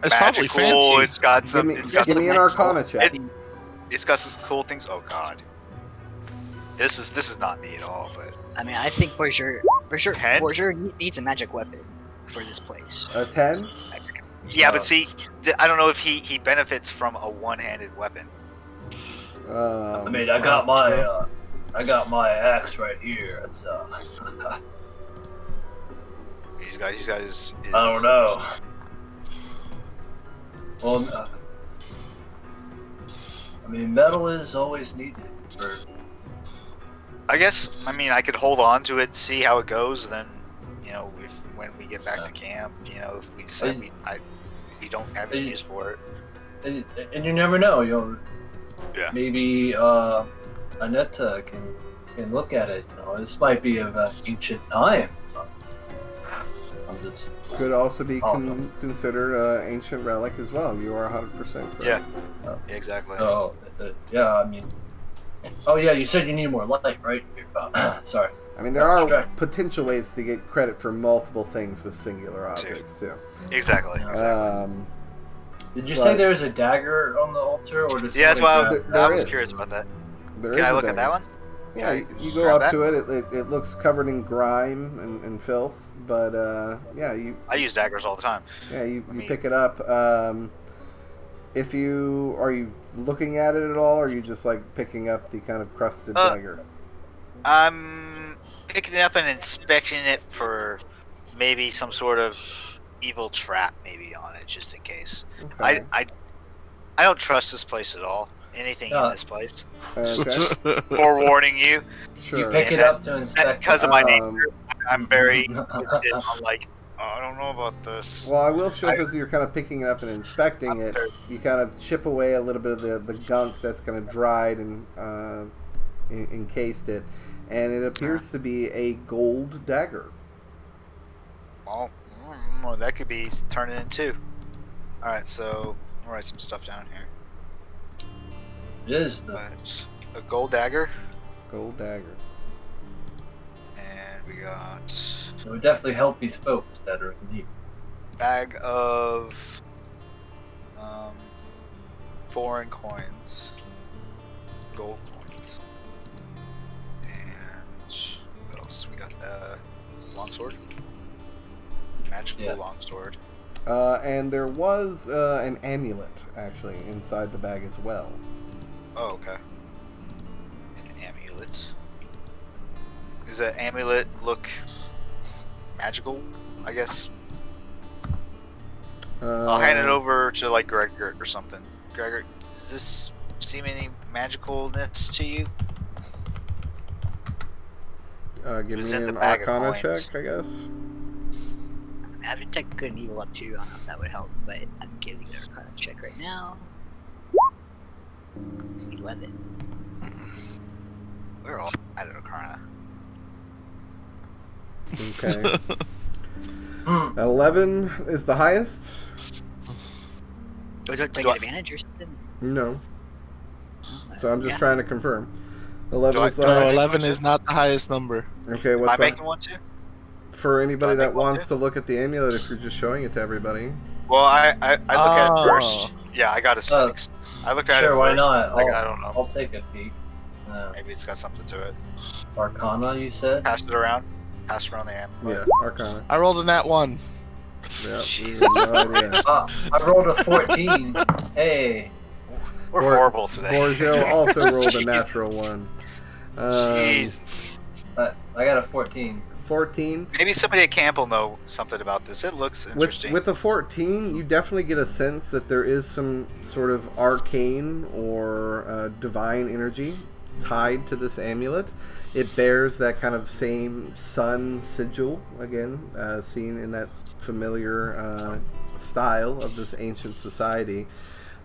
It's probably magical? fancy. It's got Give some. me, It's got give some. me an Arcana check. It's got some cool things. Oh God, this is not me at all. But I mean, I think Borger 10? needs a magic weapon for this place. A 10? yeah, but see, I don't know if he benefits from a one-handed weapon. I mean, I got my axe right here. It's He's got his I don't know. Well, I mean, metal is always needed for. I guess. I mean, I could hold on to it, see how it goes. Then, you know, if when we get back to camp, you know, if we decide we don't have any use for it. And you never know, Yeah. maybe Aneta can look at it. You know, this might be of ancient time. I'm just Could also be Oh. considered an ancient relic as well. You are 100% correct. Yeah. Exactly. yeah. I mean, oh yeah, you said you need more light, right? Sorry. I mean, there are Abstract. potential ways to get credit for multiple things with singular objects, too. Exactly. Yeah. Exactly. Did you But- say there's a dagger on the altar, or just Yeah, that's why There I was is. curious about that. There Can is I a look at that dagger. one? Yeah, you go Grab up that? to it. It looks covered in grime and filth, but yeah, you I use daggers all the time. you mean- pick it up. If you are you looking at it at all, or are you just like picking up the kind of crusted dagger? I'm picking it up and inspecting it for maybe some sort of evil trap maybe on it, just in case. Okay. I don't trust this place at all. Anything in Yeah. this place. Okay. Forewarning you, Sure. You pick And it up to inspect. because of my Um, nature, I'm very. I'm like, oh, I don't know about this. Well, I will show as you're kind of picking it up and inspecting it, you kind of chip away a little bit of the gunk that's kind of dried and encased it, and it appears to be a gold dagger. Well, that could be turning into. All right, so I'll write some stuff down here. It is the A gold dagger, Gold dagger. and we got it would definitely help these folks that are in need. bag of foreign coins, gold coins, and what else? We got the longsword, magical Yeah. longsword. And there was an amulet actually inside the bag as well. Oh, okay. An amulet. Does that amulet look magical? I guess. I'll hand it over to like Gregor or something. Gregor, does this seem any magicalness to you? Give was me in the an bag of Arcana coins. check, I guess. I have Detect Good and Evil up too. I don't know if that would help, but I'm giving it a Arcana check right now. 11. We're all out of Arcana. Okay. Hmm. 11 is the highest. Do I Do get I- advantage or something? No. Oh, So I'm just yeah. trying to confirm. 11 is the do I No, make highest. 11 one is too? not the highest number. Okay, Am I what's that? making one too? For anybody Do I that make one wants too? to look at the amulet, if you're just showing it to everybody. Well, I look at it first. Oh. Yeah, I got a 6. I looked at it Sure, first. why not? Like, I don't know. I'll take a peek. Maybe it's got something to it. Arcana, you said? Pass it around. Pass around the amulet. Yeah, Arcana. I rolled a nat 1. Yeah, Jesus. no idea. I rolled a 14. Hey. We're Bor- horrible today. Borgio also rolled a Jesus. natural one. Jeez. I got a 14. 14. Maybe somebody at camp will know something about this. It looks interesting. With a 14, you definitely get a sense that there is some sort of arcane or divine energy tied to this amulet. It bears that kind of same sun sigil, again, seen in that familiar style of this ancient society.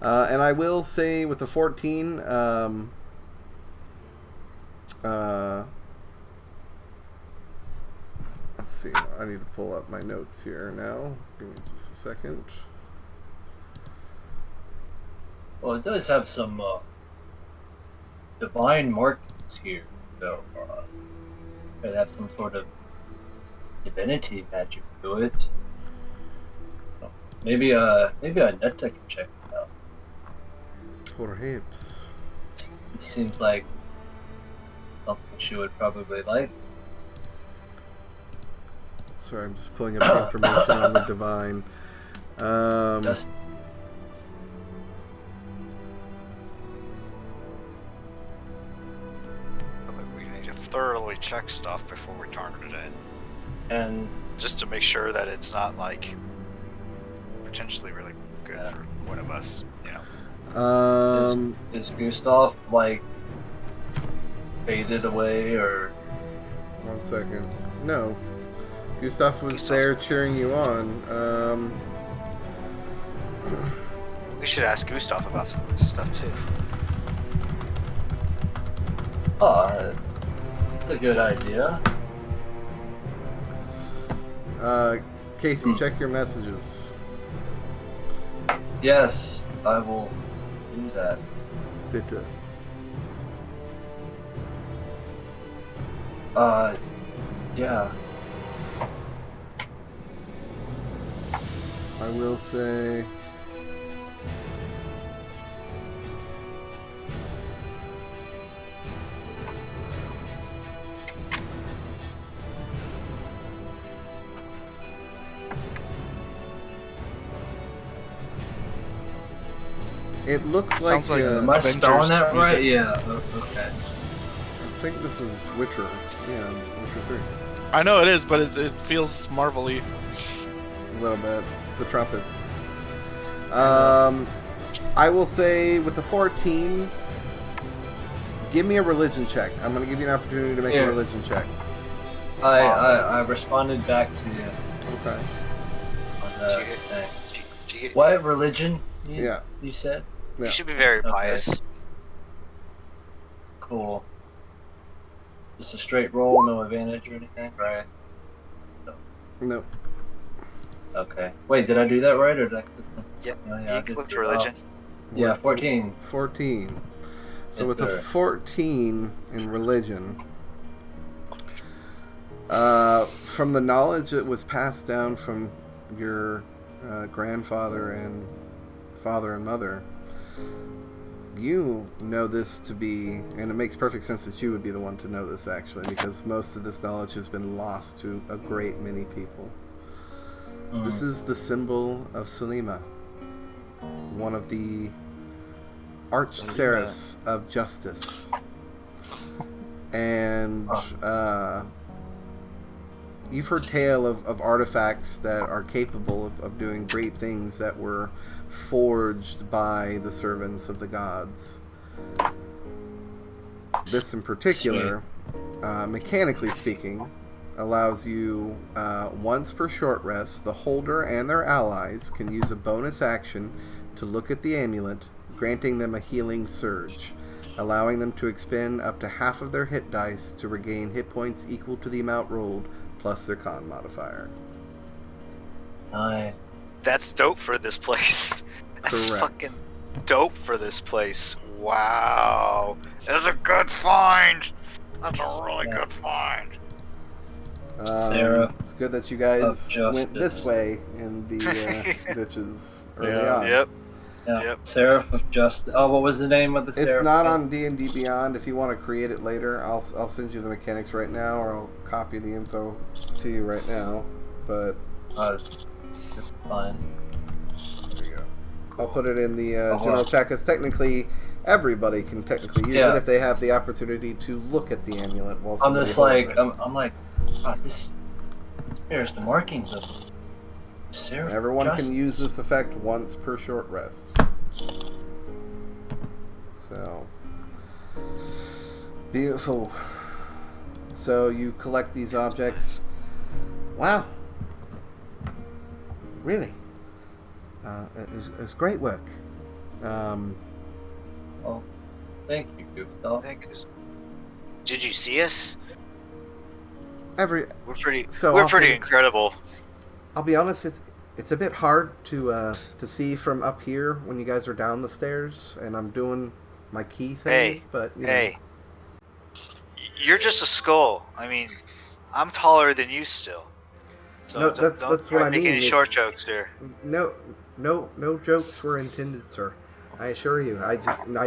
And I will say with the 14, let's see, I need to pull up my notes here now. Give me just a second. Well, it does have some divine markings here, so it have some sort of divinity magic to it. So maybe Netta can check it out. Perhaps. It seems like something she would probably like. Sorry, I'm just pulling up the information on the divine. Just We need to thoroughly check stuff before we turn it in. and Just to make sure that it's not, like, potentially really good Yeah. for one of us, you know. is Gustav like faded away or? 1 second. No. Gustav was Gustav's there not. cheering you on. We should ask Gustav about some of this stuff, too. Oh, that's a good idea. Casey, check your messages. Yes, I will do that. Bitte. Yeah. I will say... It looks like, Sounds like Am I Avengers spelling that right? music. Yeah. Okay. I think this is Witcher. Yeah, Witcher 3. I know it is, but it feels Marvel-y. A little bit. It's the trumpets. I will say with the 14, give me a religion check. I'm going to give you an opportunity to make Here. a religion check. I responded back to you Okay. on the Did you thing. Did you get- What religion? Yeah. You said? Yeah. You should be very Okay. biased. Cool. Just a straight roll, no advantage or anything, right? No. Okay. Wait, did I do that right or did I click the... Yep. Oh, You I did clicked do it. religion. Yeah, 14. 14. So Yes, with sir. a 14 in religion, from the knowledge that was passed down from your grandfather and father and mother, you know this to be, and it makes perfect sense that you would be the one to know this actually, because most of this knowledge has been lost to a great many people. This is the symbol of Selima, one of the arch-seraphs of justice. And you've heard tale of artifacts that are capable of doing great things that were forged by the servants of the gods. This in particular, mechanically speaking, allows you, once per short rest, the holder and their allies can use a bonus action to look at the amulet, granting them a healing surge, allowing them to expend up to half of their hit dice to regain hit points equal to the amount rolled, plus their con modifier. Nice. That's dope for this place. That's Correct. fucking dope for this place. Wow. It's a good find. That's a really Yeah. good find. Sarah It's good that you of guys went Justice. this way in the bitches early Yeah. on. Yep. Yeah. Yep. Seraph of Justice. Oh, what was the name of the It's Seraph? not again? on D&D Beyond. If you want to create it later, I'll send you the mechanics right now, or I'll copy the info to you right now. But It's fine. there you go. I'll put it in the Oh, general wow. chat because technically everybody can technically use Yeah. it if they have the opportunity to look at the amulet while I'm somebody just holds like, it. I'm like, oh, this. There's the markings of Seraph. And of everyone Justice. can use this effect once per short rest. So beautiful. So you collect these objects. Wow. Really? It's great work. Oh, thank you, Gustav. Did you see us? We're We're pretty incredible. I'll be honest, it's a bit hard to see from up here when you guys are down the stairs and I'm doing my key thing. Hey, but you hey, you're just a skull. I mean, I'm taller than you still. So No, don't that's try what I making mean. any It's- short jokes here. No jokes were intended, sir. I assure you. I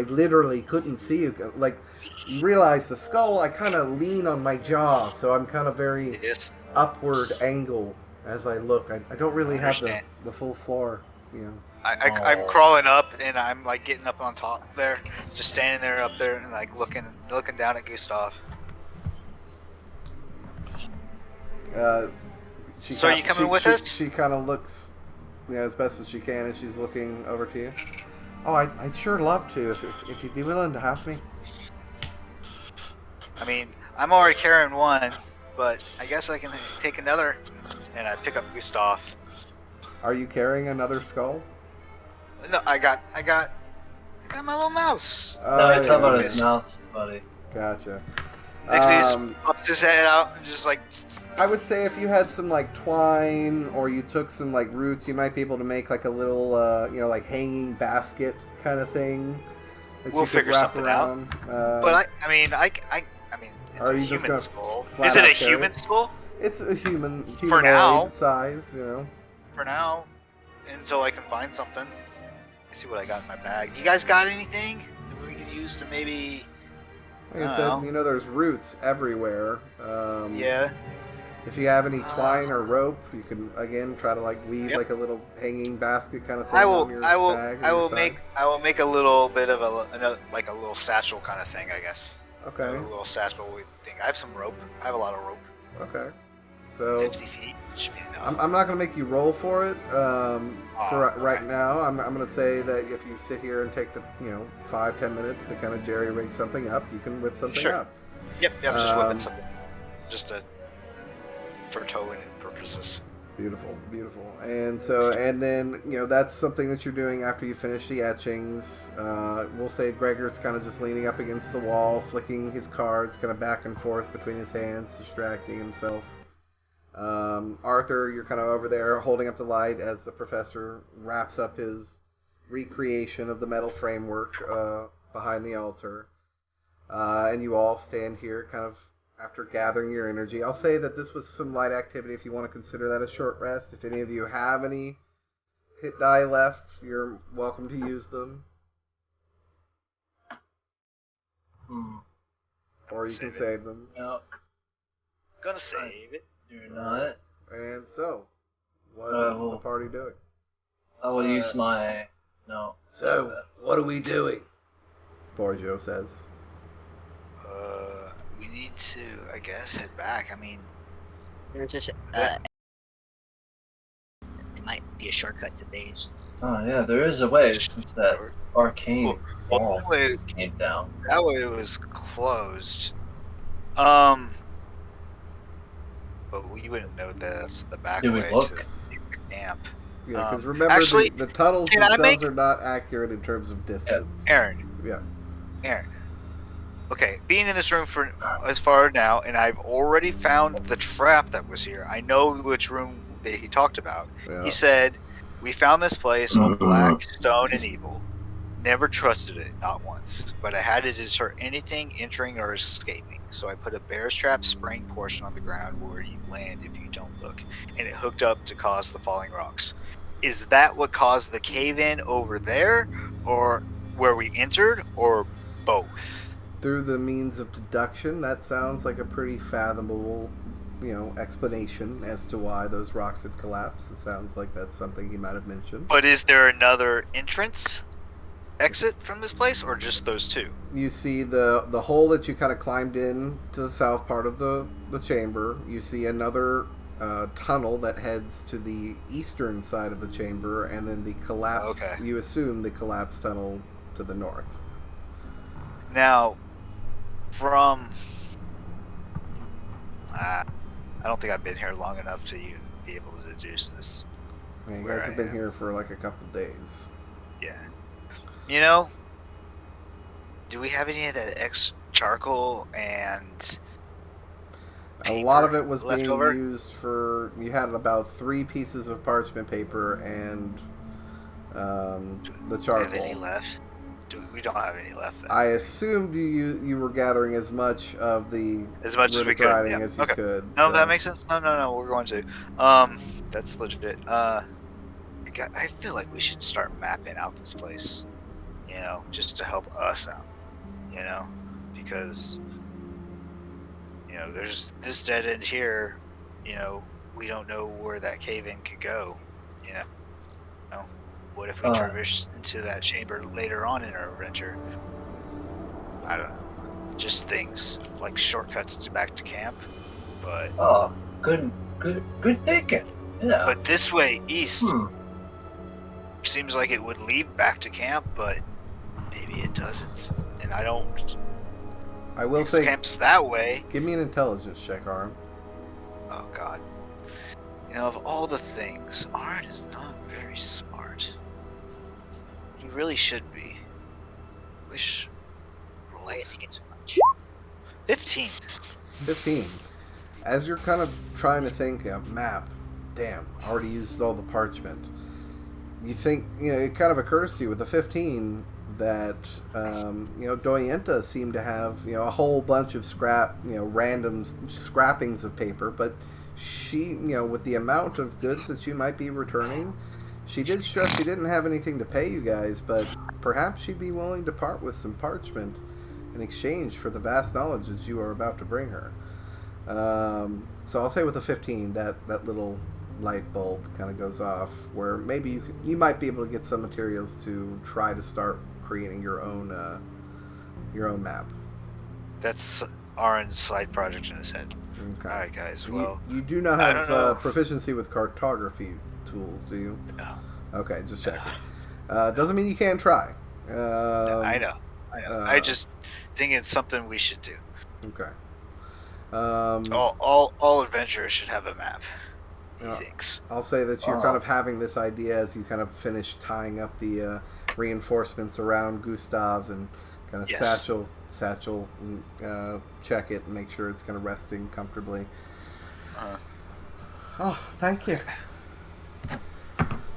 literally couldn't see you. Like, you realize the skull, I kind of lean on my jaw, so I'm kind of very Yes. upward angle as I look. I don't really have Understand. the full floor, you know. I'm Oh. crawling up and I'm like getting up on top there, just standing there up there and like looking down at Gustav. So are you coming with us? She kind of looks, as best as she can, and she's looking over to you. Oh, I'd sure love to if you'd be willing to have me. I mean, I'm already carrying one, but I guess I can take another. And I pick up Gustav. Are you carrying another skull? No, I got my little mouse. No, it's talking about yeah. his mouse, buddy. Gotcha. Nick just pops his head out and just like. I would say if you had some like twine or you took some like roots, you might be able to make like a little, like hanging basket kind of thing that We'll you could figure wrap something around. But I mean, it's Are a you just human gonna skull. flat Is it a out carry human it? skull? It's a humanoid now. size, For now, until I can find something. Let's see what I got in my bag. You guys got anything that we could use to maybe? Like I said, there's roots everywhere. Yeah. If you have any twine or rope, you can again try to like weave like a little hanging basket kind of thing on your bag. Or your side. I will make a little bit of a little satchel kind of thing, I guess. Okay. A little satchel thing. I have some rope. I have a lot of rope. Okay. So 50 feet should be enough. I'm not gonna make you roll for it right now. I'm gonna say that if you sit here and take the 5-10 minutes to kind of jerry rig something up, you can whip something up. Yep, just whipping something. Just for towing purposes. Beautiful. And then that's something that you're doing after you finish the etchings. We'll say Gregor's kind of just leaning up against the wall, flicking his cards kind of back and forth between his hands, distracting himself. Arthur, you're kind of over there holding up the light as the professor wraps up his recreation of the metal framework behind the altar. And you all stand here kind of after gathering your energy. I'll say that this was some light activity if you want to consider that a short rest. If any of you have any hit die left, you're welcome to use them. Or you can save them. No, Gonna save it. you're not. And so, what is the party doing? I will use my. No. So, what are we doing? Borgio says. We need to, I guess, head back. I mean, There's just it might be a shortcut to base. Oh yeah, there is a way since that arcane wall that way came down. it was closed. But we wouldn't know that's the back Did we way look? to the camp. Yeah, because remember, actually, the tunnels can I themselves are not accurate in terms of distance. Aaron. Yeah. Aaron. Okay, being in this room for as far now, and I've already found the trap that was here. I know which room that he talked about. Yeah. He said, "We found this place all black, stone, and evil. Never trusted it, not once. But I had to deter anything entering or escaping. So I put a bear's trap spring portion on the ground where you land if you don't look, and it hooked up to cause the falling rocks. Is that what caused the cave-in over there, or where we entered, or both? Through the means of deduction, that sounds like a pretty fathomable, explanation as to why those rocks had collapsed. It sounds like that's something he might have mentioned. But is there another exit from this place, or just those two? You see the hole that you kind of climbed in to the south part of the chamber. You see another tunnel that heads to the eastern side of the chamber, and then the collapse. Okay. You assume the collapse tunnel to the north. Now, from I don't think I've been here long enough to even be able to deduce this. Yeah, you Where guys I have been am. here for like a couple days. Yeah. Do we have any of that charcoal and A lot of paper it was left being over? used for. You had about 3 pieces of parchment paper and the Do we have any charcoal. left? We don't have any left then. I assumed you were gathering as much of the As much as we runic could. writing Yeah. as you Okay. could. No, so- that makes sense. No, we're going to. That's legit. I feel like we should start mapping out this place. Just to help us out. Because there's this dead end here. We don't know where that cave in could go. What if we traverse into that chamber later on in our adventure? I don't know. Just things like shortcuts back to camp, but good thinking. Yeah. but this way east Hmm. seems like it would lead back to camp, but maybe it doesn't. And I don't. I will If say, camp's that way. give me an intelligence check, Arm. Oh God. Of all the things, Arn is not very smart. He really should be. Wish. Why I think it's so much. 15. 15. As you're kind of trying to think, a map. Damn, already used all the parchment. You think, it kind of occurs to you with the 15 that, Doyenta seemed to have, a whole bunch of random scrappings of paper, but she, with the amount of goods that you might be returning, she did stress she didn't have anything to pay you guys, but perhaps she'd be willing to part with some parchment in exchange for the vast knowledge that you are about to bring her. So I'll say with a 15, that little light bulb kind of goes off, where maybe you might be able to get some materials to try to start creating your own map. That's Arn's side project in his head. Okay. Alright, guys. Well, you do not I have don't know. proficiency with cartography tools, do you? no. Okay, just checking. Doesn't mean you can't try. No, I know. I just think it's something we should do. Okay. All adventurers should have a map. He thinks. I'll say that you're kind of having this idea as you kind of finish tying up the reinforcements around Gustav and kind of Yes. satchel check it and make sure it's kind of resting comfortably. Oh, thank you.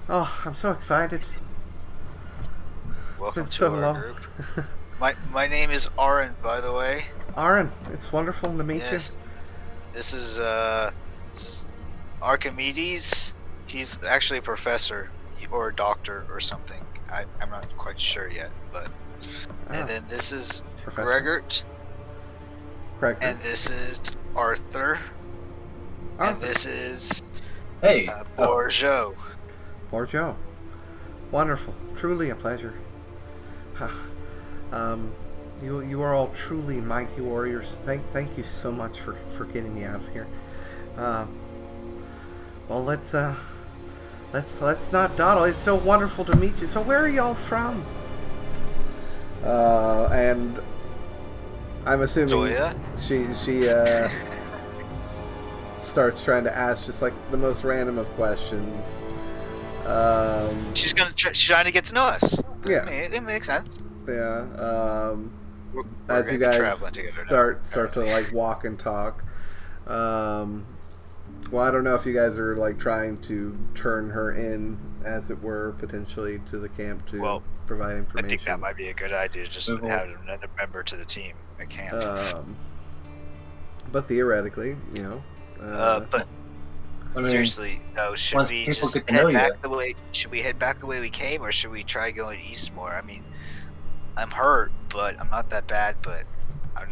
Oh, I'm so excited. Welcome been to so our long. group. My name is Aaron, by the way. Aaron, it's wonderful to meet Yes. This is Archimedes. He's actually a professor or a doctor or something. I'm not quite sure yet, but. Ah, And then this is Professor. Gregert, Gregor. and this is Arthur, and Arthur. this is Hey. Borjo. Poor Joe. Wonderful. Truly a pleasure. You are all truly mighty warriors. Thank you so much for getting me out of here. Well, let's not dawdle. It's so wonderful to meet you. So where are y'all from? And I'm assuming Zoya? she starts trying to ask just like the most random of questions. She's trying to get to know us. Yeah. I mean, it makes sense. Yeah. We're As gonna you be guys traveling together start to like walk and talk. Well, I don't know if you guys are like trying to turn her in, as it were, potentially to the camp too. Well, provide I information. think that might be a good idea. Just Google. have another member to the team at camp. But theoretically, you know. But I mean, seriously, though, should once we people just get to know head you. back the way? Should we head back the way we came, or should we try going east more? I mean, I'm hurt, but I'm not that bad. But I'm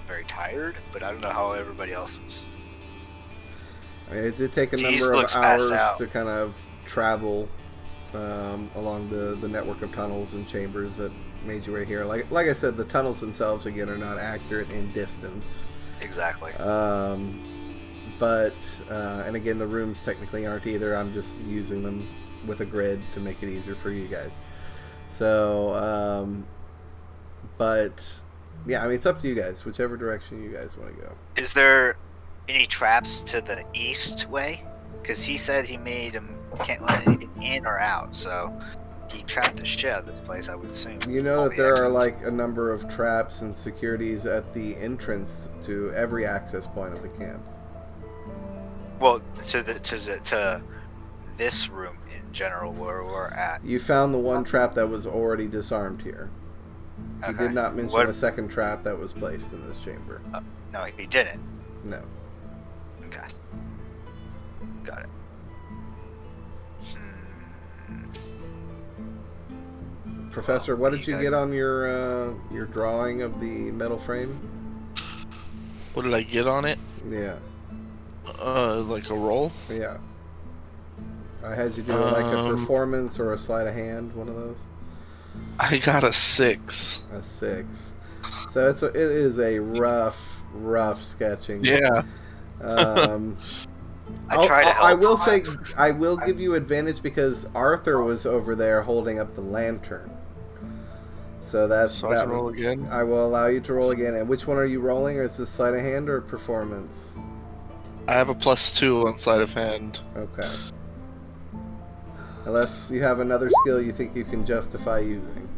very tired. But I don't know how everybody else is. I mean, it did take a Deez number of looks passed hours out. to kind of travel along the network of tunnels and chambers that made your way here. Like I said, the tunnels themselves again are not accurate in distance. Exactly. But and again, the rooms technically aren't either. I'm just using them with a grid to make it easier for you guys. So, but yeah, I mean, it's up to you guys. Whichever direction you guys want to go. Is there any traps to the east way? Because he said he made him can't let anything in or out. So he trapped the shit out of this place, I would assume. You know All that the there are exits. like a number of traps and securities at the entrance to every access point of the camp. Well, to this room in general where we're at. You found the one trap that was already disarmed here. He Okay. did not mention What- a second trap that was placed in this chamber. No, he didn't. No. Okay. Got it. Professor, Well, what did you you get on your drawing of the metal frame? What did I get on it? Yeah, Like a roll? yeah. I had you do like a Um, performance or a sleight of hand, one of those. I got a 6. A 6. So it is a rough sketching. Yeah. I try to help. I will say I will give you advantage because Arthur was over there holding up the lantern. So So I can roll again. I will allow you to roll again. And which one are you rolling? Or is this sleight of hand or performance? I have a +2 on sleight of hand. Okay. Unless you have another skill you think you can justify using.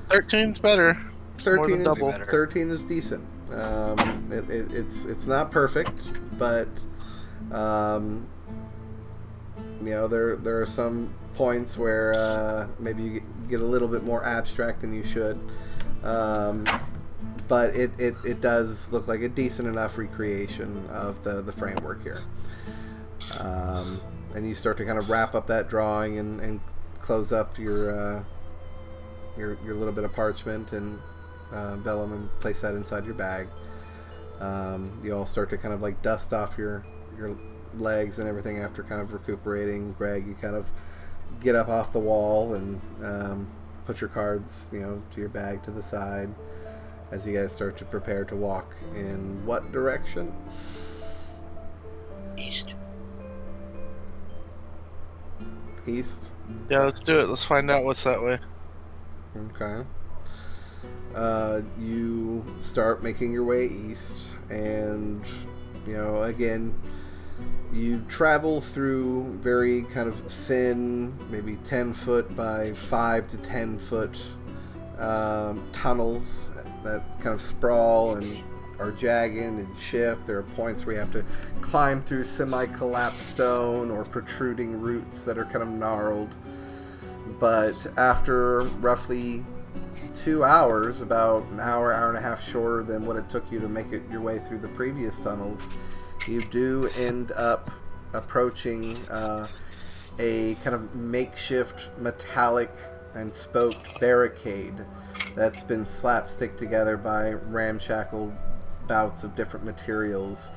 13's better. It's more 13 than is double. 13 is decent. It's not perfect, but you know there are some points where maybe you get a little bit more abstract than you should. But it does look like a decent enough recreation of the framework here. And you start to kind of wrap up that drawing and close up your little bit of parchment and vellum and place that inside your bag. You all start to kind of like dust off your legs and everything after kind of recuperating. Greg, you kind of get up off the wall and put your cards, to your bag to the side as you guys start to prepare to walk in what direction? East. East? Yeah, let's do it. Let's find out what's that way. Okay. You start making your way east, and again, you travel through very kind of thin, maybe 10 foot by 5 to 10 foot tunnels that kind of sprawl and are jagged and shift. There are points where you have to climb through semi-collapsed stone or protruding roots that are kind of gnarled. But after roughly 2 hours, about an hour and a half shorter than what it took you to make your way through the previous tunnels, you do end up approaching a kind of makeshift metallic and spoked barricade that's been slapstick together by ramshackle bouts of different materials.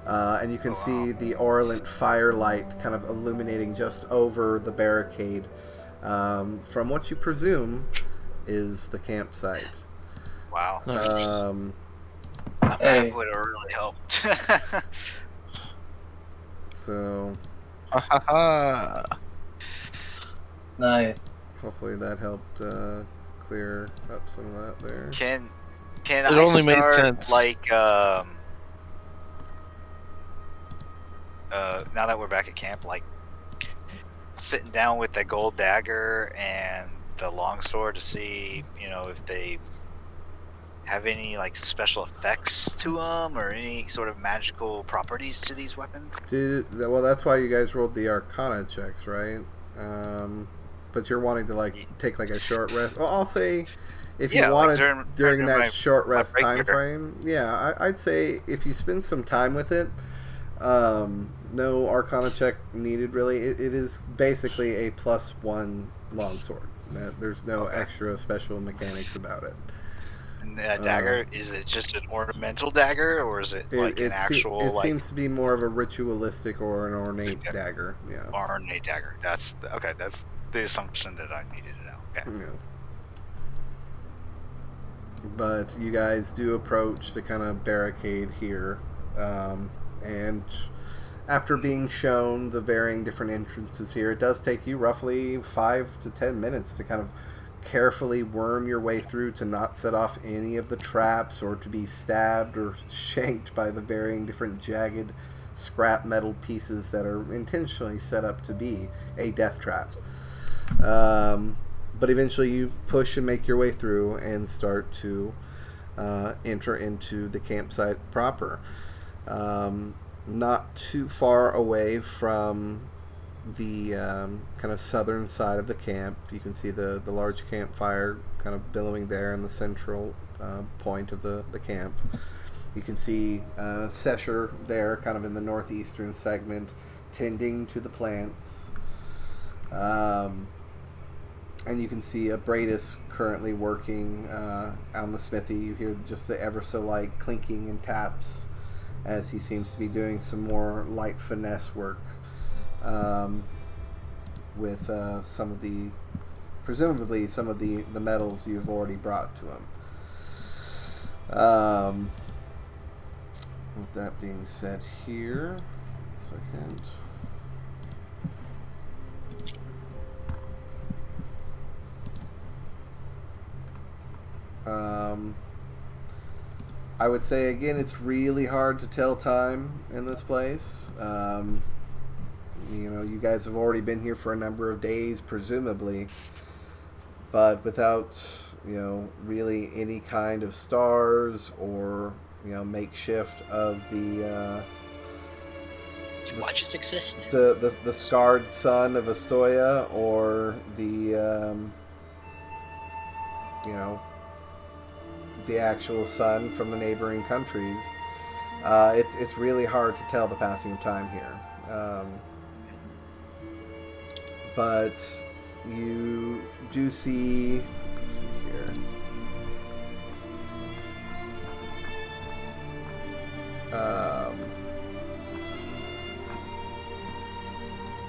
And you can see the orient firelight kind of illuminating just over the barricade from what you presume is the campsite. Wow. Nice. Hey. That would have really helped. So Ha ha ha. Nice. hopefully that helped clear up some of that there. Can It I only made start sense. like now that we're back at camp, like sitting down with the gold dagger and the longsword to see, if they have any like special effects to them or any sort of magical properties to these weapons? Well, that's why you guys rolled the Arcana checks, right? but you're wanting to like take like a short rest. Well, I'll say if you Yeah, wanted like during that my- short my rest break time here. frame, yeah, I'd say if you spend some time with it, no Arcana check needed really. It is basically a +1 longsword. There's no Okay. extra special mechanics about it. And that dagger, is it just an ornamental dagger, or is it like an It actual like seems to be more of a ritualistic or an ornate Okay. dagger. Yeah. ornate dagger? Okay. That's the assumption that I needed to know. Okay. Yeah. But you guys do approach the kind of barricade here, and after being shown the varying different entrances here, it does take you roughly 5 to 10 minutes to kind of carefully worm your way through to not set off any of the traps or to be stabbed or shanked by the varying different jagged scrap metal pieces that are intentionally set up to be a death trap. But eventually you push and make your way through and start to enter into the campsite proper. Not too far away from the kind of southern side of the camp, you can see the large campfire kind of billowing there in the central point of the camp. You can see Sesher there, kind of in the northeastern segment, tending to the plants. And you can see Abradus currently working on the smithy. You hear just the ever so light clinking and taps as he seems to be doing some more light finesse work with some of the, presumably some of the metals you've already brought to him. With that being said here, a second. I would say again, it's really hard to tell time in this place. You guys have already been here for a number of days, presumably, but without really any kind of stars or makeshift of the Watch its existence. the scarred sun of Astoya or the the actual sun from the neighboring countries. It's really hard to tell the passing of time here. But you do see, let's see here.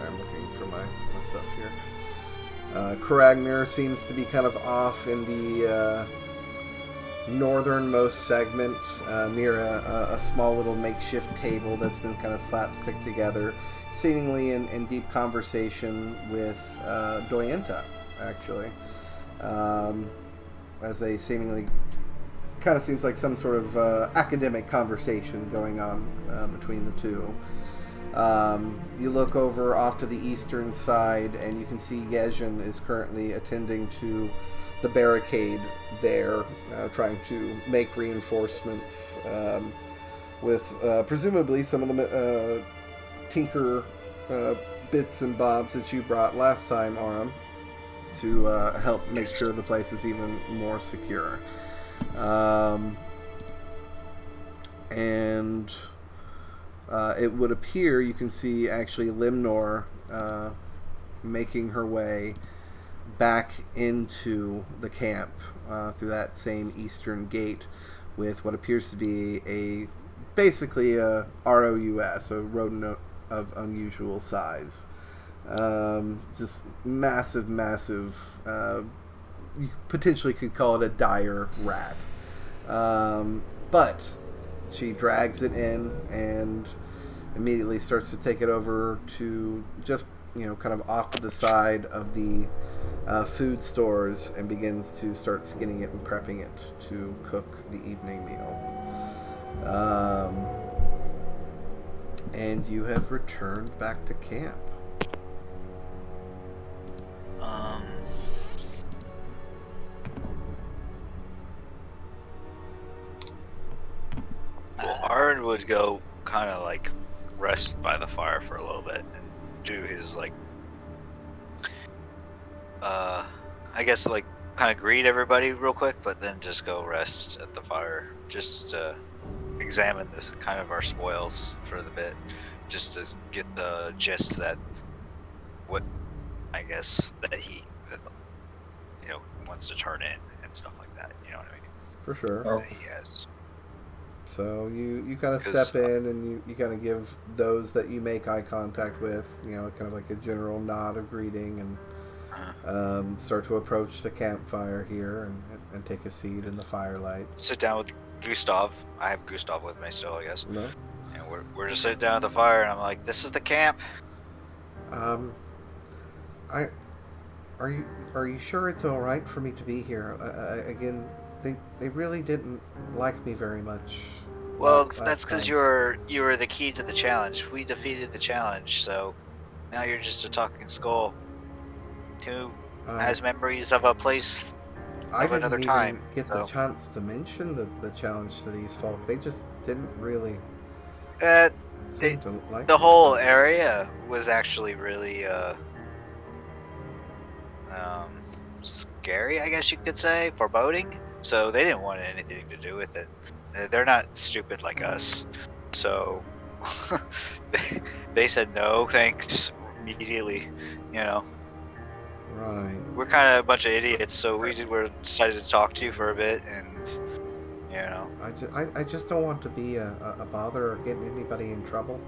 I'm looking for my stuff here. Karagnir seems to be kind of off in the northernmost segment near a small little makeshift table that's been kind of slapstick together, seemingly in deep conversation with Doyenta, actually. As they seemingly kind of seems like some sort of academic conversation going on between the two. You look over off to the eastern side and you can see Yezhin is currently attending to the barricade there, trying to make reinforcements with presumably some of the tinker bits and bobs that you brought last time, Aram, to help make sure the place is even more secure. And it would appear you can see actually Limnor making her way back into the camp through that same eastern gate with what appears to be basically a ROUS, a rodent of unusual size. Just massive, you potentially could call it a dire rat. But she drags it in and immediately starts to take it over to just kind of off to the side of the food stores and begins to start skinning it and prepping it to cook the evening meal. And you have returned back to camp. Well, Aaron would go kind of like rest by the fire for a little bit and do his like I guess like kind of greet everybody real quick, but then just go rest at the fire, just to examine this kind of our spoils for the bit, just to get the gist that what I guess that you know wants to turn in and stuff like that. You know what I mean? For sure. Or- That he has. So you kind of 'Cause, step in and you kind of give those that you make eye contact with, kind of like a general nod of greeting, and start to approach the campfire here and take a seat in the firelight. sit down with Gustav. I have Gustav with me still, I guess. No? And we're just sitting down at the fire, and I'm like, "This is the camp." Um, I are you sure it's all right for me to be here? Again, they really didn't like me very much. Well, last that's because time. you were the key to the challenge. We defeated the challenge, so now you're just a talking skull who has memories of a place I of another didn't time. even get the So, chance to mention the challenge to these folk. They just didn't really uh, seem to like the me. whole area was actually really scary, I guess you could say, foreboding. So they didn't want anything to do with it. They're not stupid like us. So they said no, thanks immediately. You know, Right. we're kind of a bunch of idiots, so we decided to talk to you for a bit, and you know, I just don't want to be a bother or get anybody in trouble.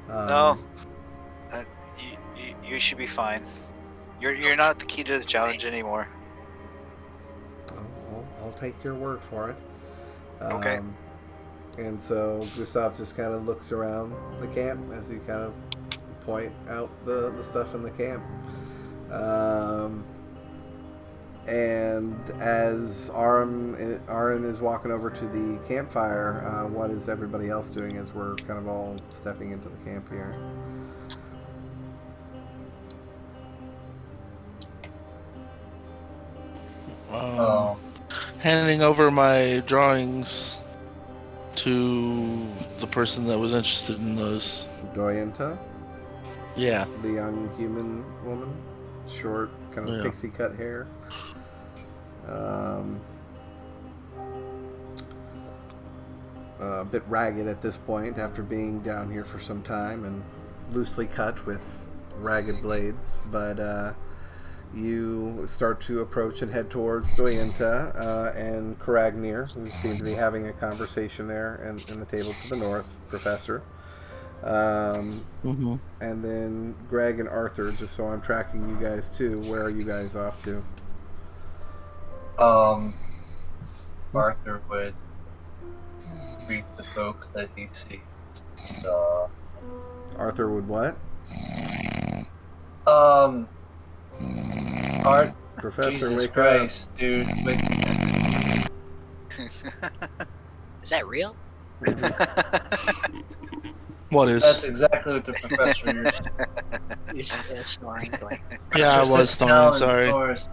no, uh, you should be fine. You're not the key to the challenge anymore. I'll take your word for it. Okay. And so Gustav just kind of looks around the camp as you kind of point out the stuff in the camp. And as Aaron is walking over to the campfire, what is everybody else doing as we're kind of all stepping into the camp here? Handing over my drawings to the person that was interested in those. Doyenta, Yeah. the young human woman, short, kind of Yeah. pixie cut hair. A bit ragged at this point after being down here for some time and loosely cut with ragged blades, but you start to approach and head towards Doyenta and Karagnir, who seem to be having a conversation there in the table to the north, Professor. Mm-hmm. And then Greg and Arthur, just so I'm tracking you guys too, where are you guys off to? Arthur would greet the folks that he sees. Arthur would what? Professor, Jesus wake Christ, dude. Wait. Is that real? What is? That's exactly what the professor used. You're just snoring, going. Yeah, I Professor was sits snoring. down and Sorry. snores.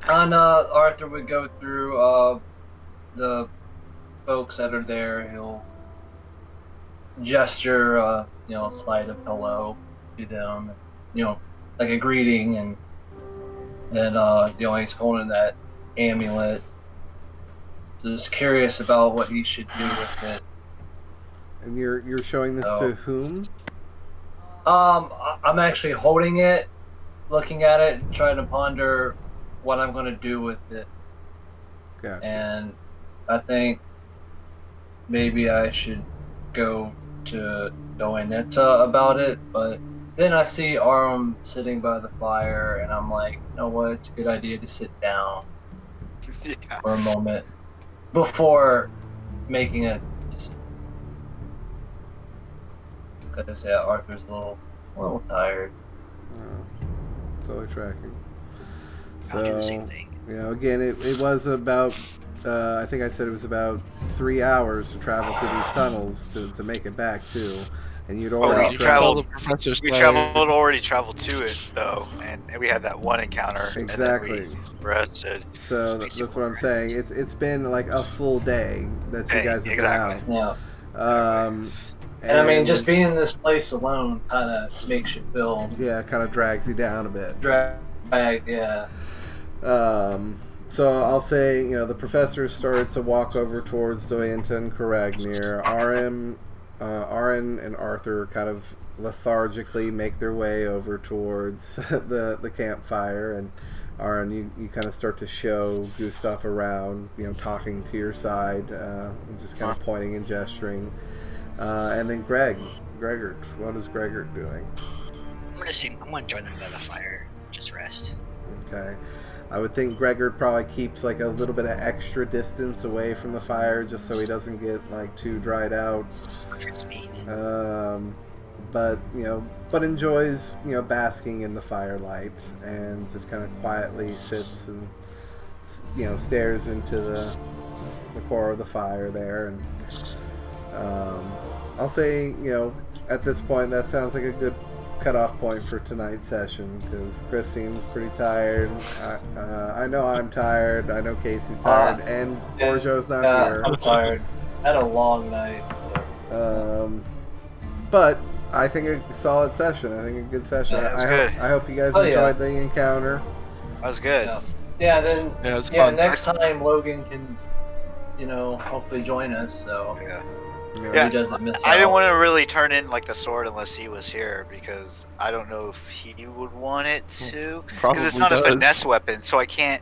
And Arthur would go through the folks that are there. He'll gesture, slight of hello to them, like a greeting, and then he's holding that amulet. Just curious about what he should do with it. And you're showing this to whom? I'm actually holding it, looking at it, and trying to ponder what I'm going to do with it. Gotcha. And I think maybe I should go to Doinetta about it, but then I see Arum sitting by the fire, and I'm like, you know what, it's a good idea to sit down Yeah. for a moment before making a decision. Because, yeah, Arthur's a little tired. Totally tracking. I'll do the same thing. Again, it was about, I think I said it was about 3 hours to travel through these tunnels to make it back, too. And you'd already traveled. We Already traveled to it, though, and we had that one encounter. Exactly. And then we rested. So that's what I'm saying. It's been like a full day that you guys have been out. Yeah. And I mean, just being in this place alone kind of makes you feel yeah, kind of drags you down a bit. dragged. Yeah. So I'll say, the professors started to walk over towards Doyenta and Karagnir. Arin and Arthur kind of lethargically make their way over towards the campfire, and Arin, you kind of start to show Gustav around, talking to your side, and just kind of pointing and gesturing. And then Gregor, what is Gregor doing? I'm gonna join them by the fire. Just rest. Okay. I would think Gregor probably keeps like a little bit of extra distance away from the fire just so he doesn't get like too dried out. It's me. But enjoys, basking in the firelight and just kind of quietly sits and, stares into the core of the fire there. And I'll say, at this point, that sounds like a good cutoff point for tonight's session because Chris seems pretty tired. I know I'm tired. I know Casey's tired, and Borjo's not here. I'm tired. Had a long night. But I think a solid session. I think a good session. I hope you guys enjoyed the encounter. That was good. Next time Logan can, hopefully join us. So Yeah. he doesn't miss out. I didn't want to really turn in like the sword unless he was here because I don't know if he would want it to. Because it's not a finesse weapon, so I can't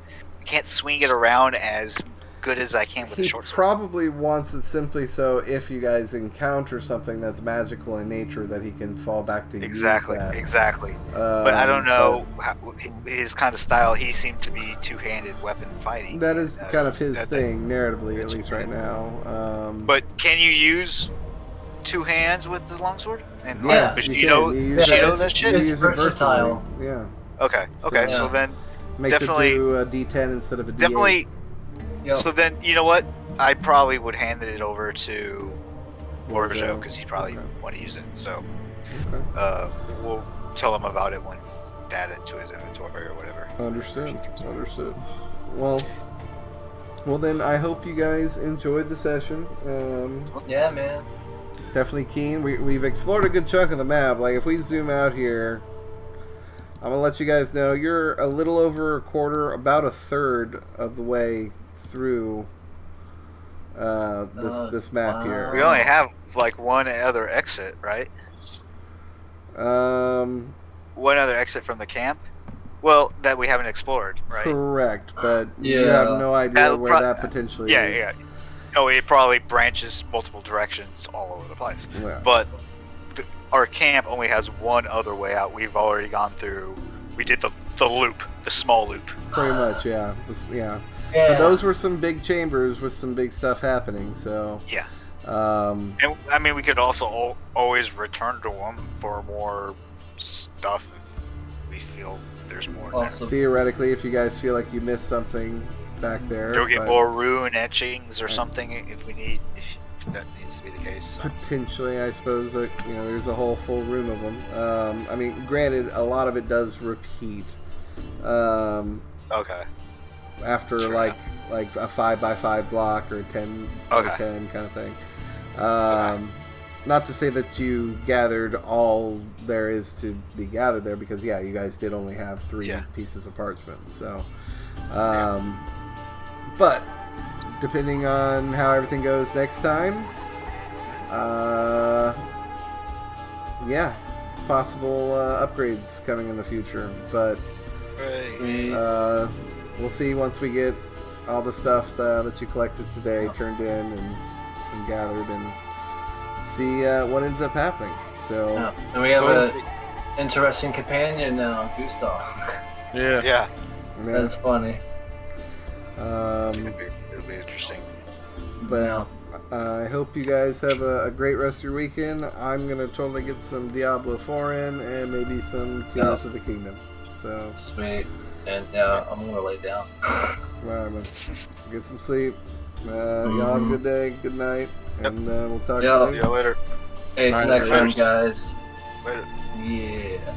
swing it around as good as I can with the short sword. He probably wants it simply so if you guys encounter something that's magical in nature that he can fall back to use that. Exactly. But I don't know his kind of style. He seemed to be two-handed weapon fighting. That is kind of his thing, narratively, at least right now. But can you use two hands with the longsword? And yeah, Bushido that shit? You use it versatile. Yeah. Okay, so then makes definitely it do a D10 instead of a D8. Definitely. Yep. So then, you know what? I probably would hand it over to Borjo because he'd probably want to use it. So we'll tell him about it when add it to his inventory or whatever. Understood. Well, then I hope you guys enjoyed the session. Yeah, man. Definitely keen. We've explored a good chunk of the map. Like if we zoom out here, I'm gonna let you guys know you're a little over a quarter, about a third of the way through this map here. We only have like one other exit, right? One other exit from the camp. Well, that we haven't explored, right? Correct, but you have no idea where that potentially is. Yeah. No, it probably branches multiple directions all over the place. Yeah. But our camp only has one other way out. We've already gone through. We did the loop, the small loop. Pretty much, yeah. But those were some big chambers with some big stuff happening. So yeah. And I mean, we could also always return to them for more stuff if we feel there's more. Awesome. Theoretically, if you guys feel like you missed something back there, you'll get more rune etchings or something if we need. If that needs to be the case. So. Potentially, I suppose that there's a whole full room of them. I mean, granted, a lot of it does repeat. Okay. After like a 5x5 block or a 10 by 10 kind of thing. Not to say that you gathered all there is to be gathered there, because you guys did only have 3 pieces of parchment. So, but depending on how everything goes next time, possible upgrades coming in the future. But we'll see once we get all the stuff that you collected today turned in and gathered, and see what ends up happening. So, and we have an interesting companion now, Gustav. Yeah. That's funny. It'll be interesting. But I hope you guys have a great rest of your weekend. I'm gonna totally get some Diablo 4 in and maybe some Tears of the Kingdom. So sweet. And I'm gonna lay down. Get some sleep. Y'all have a good day, good night, and we'll talk to you later. See you later. Hey, see you next time, guys. Later. Yeah.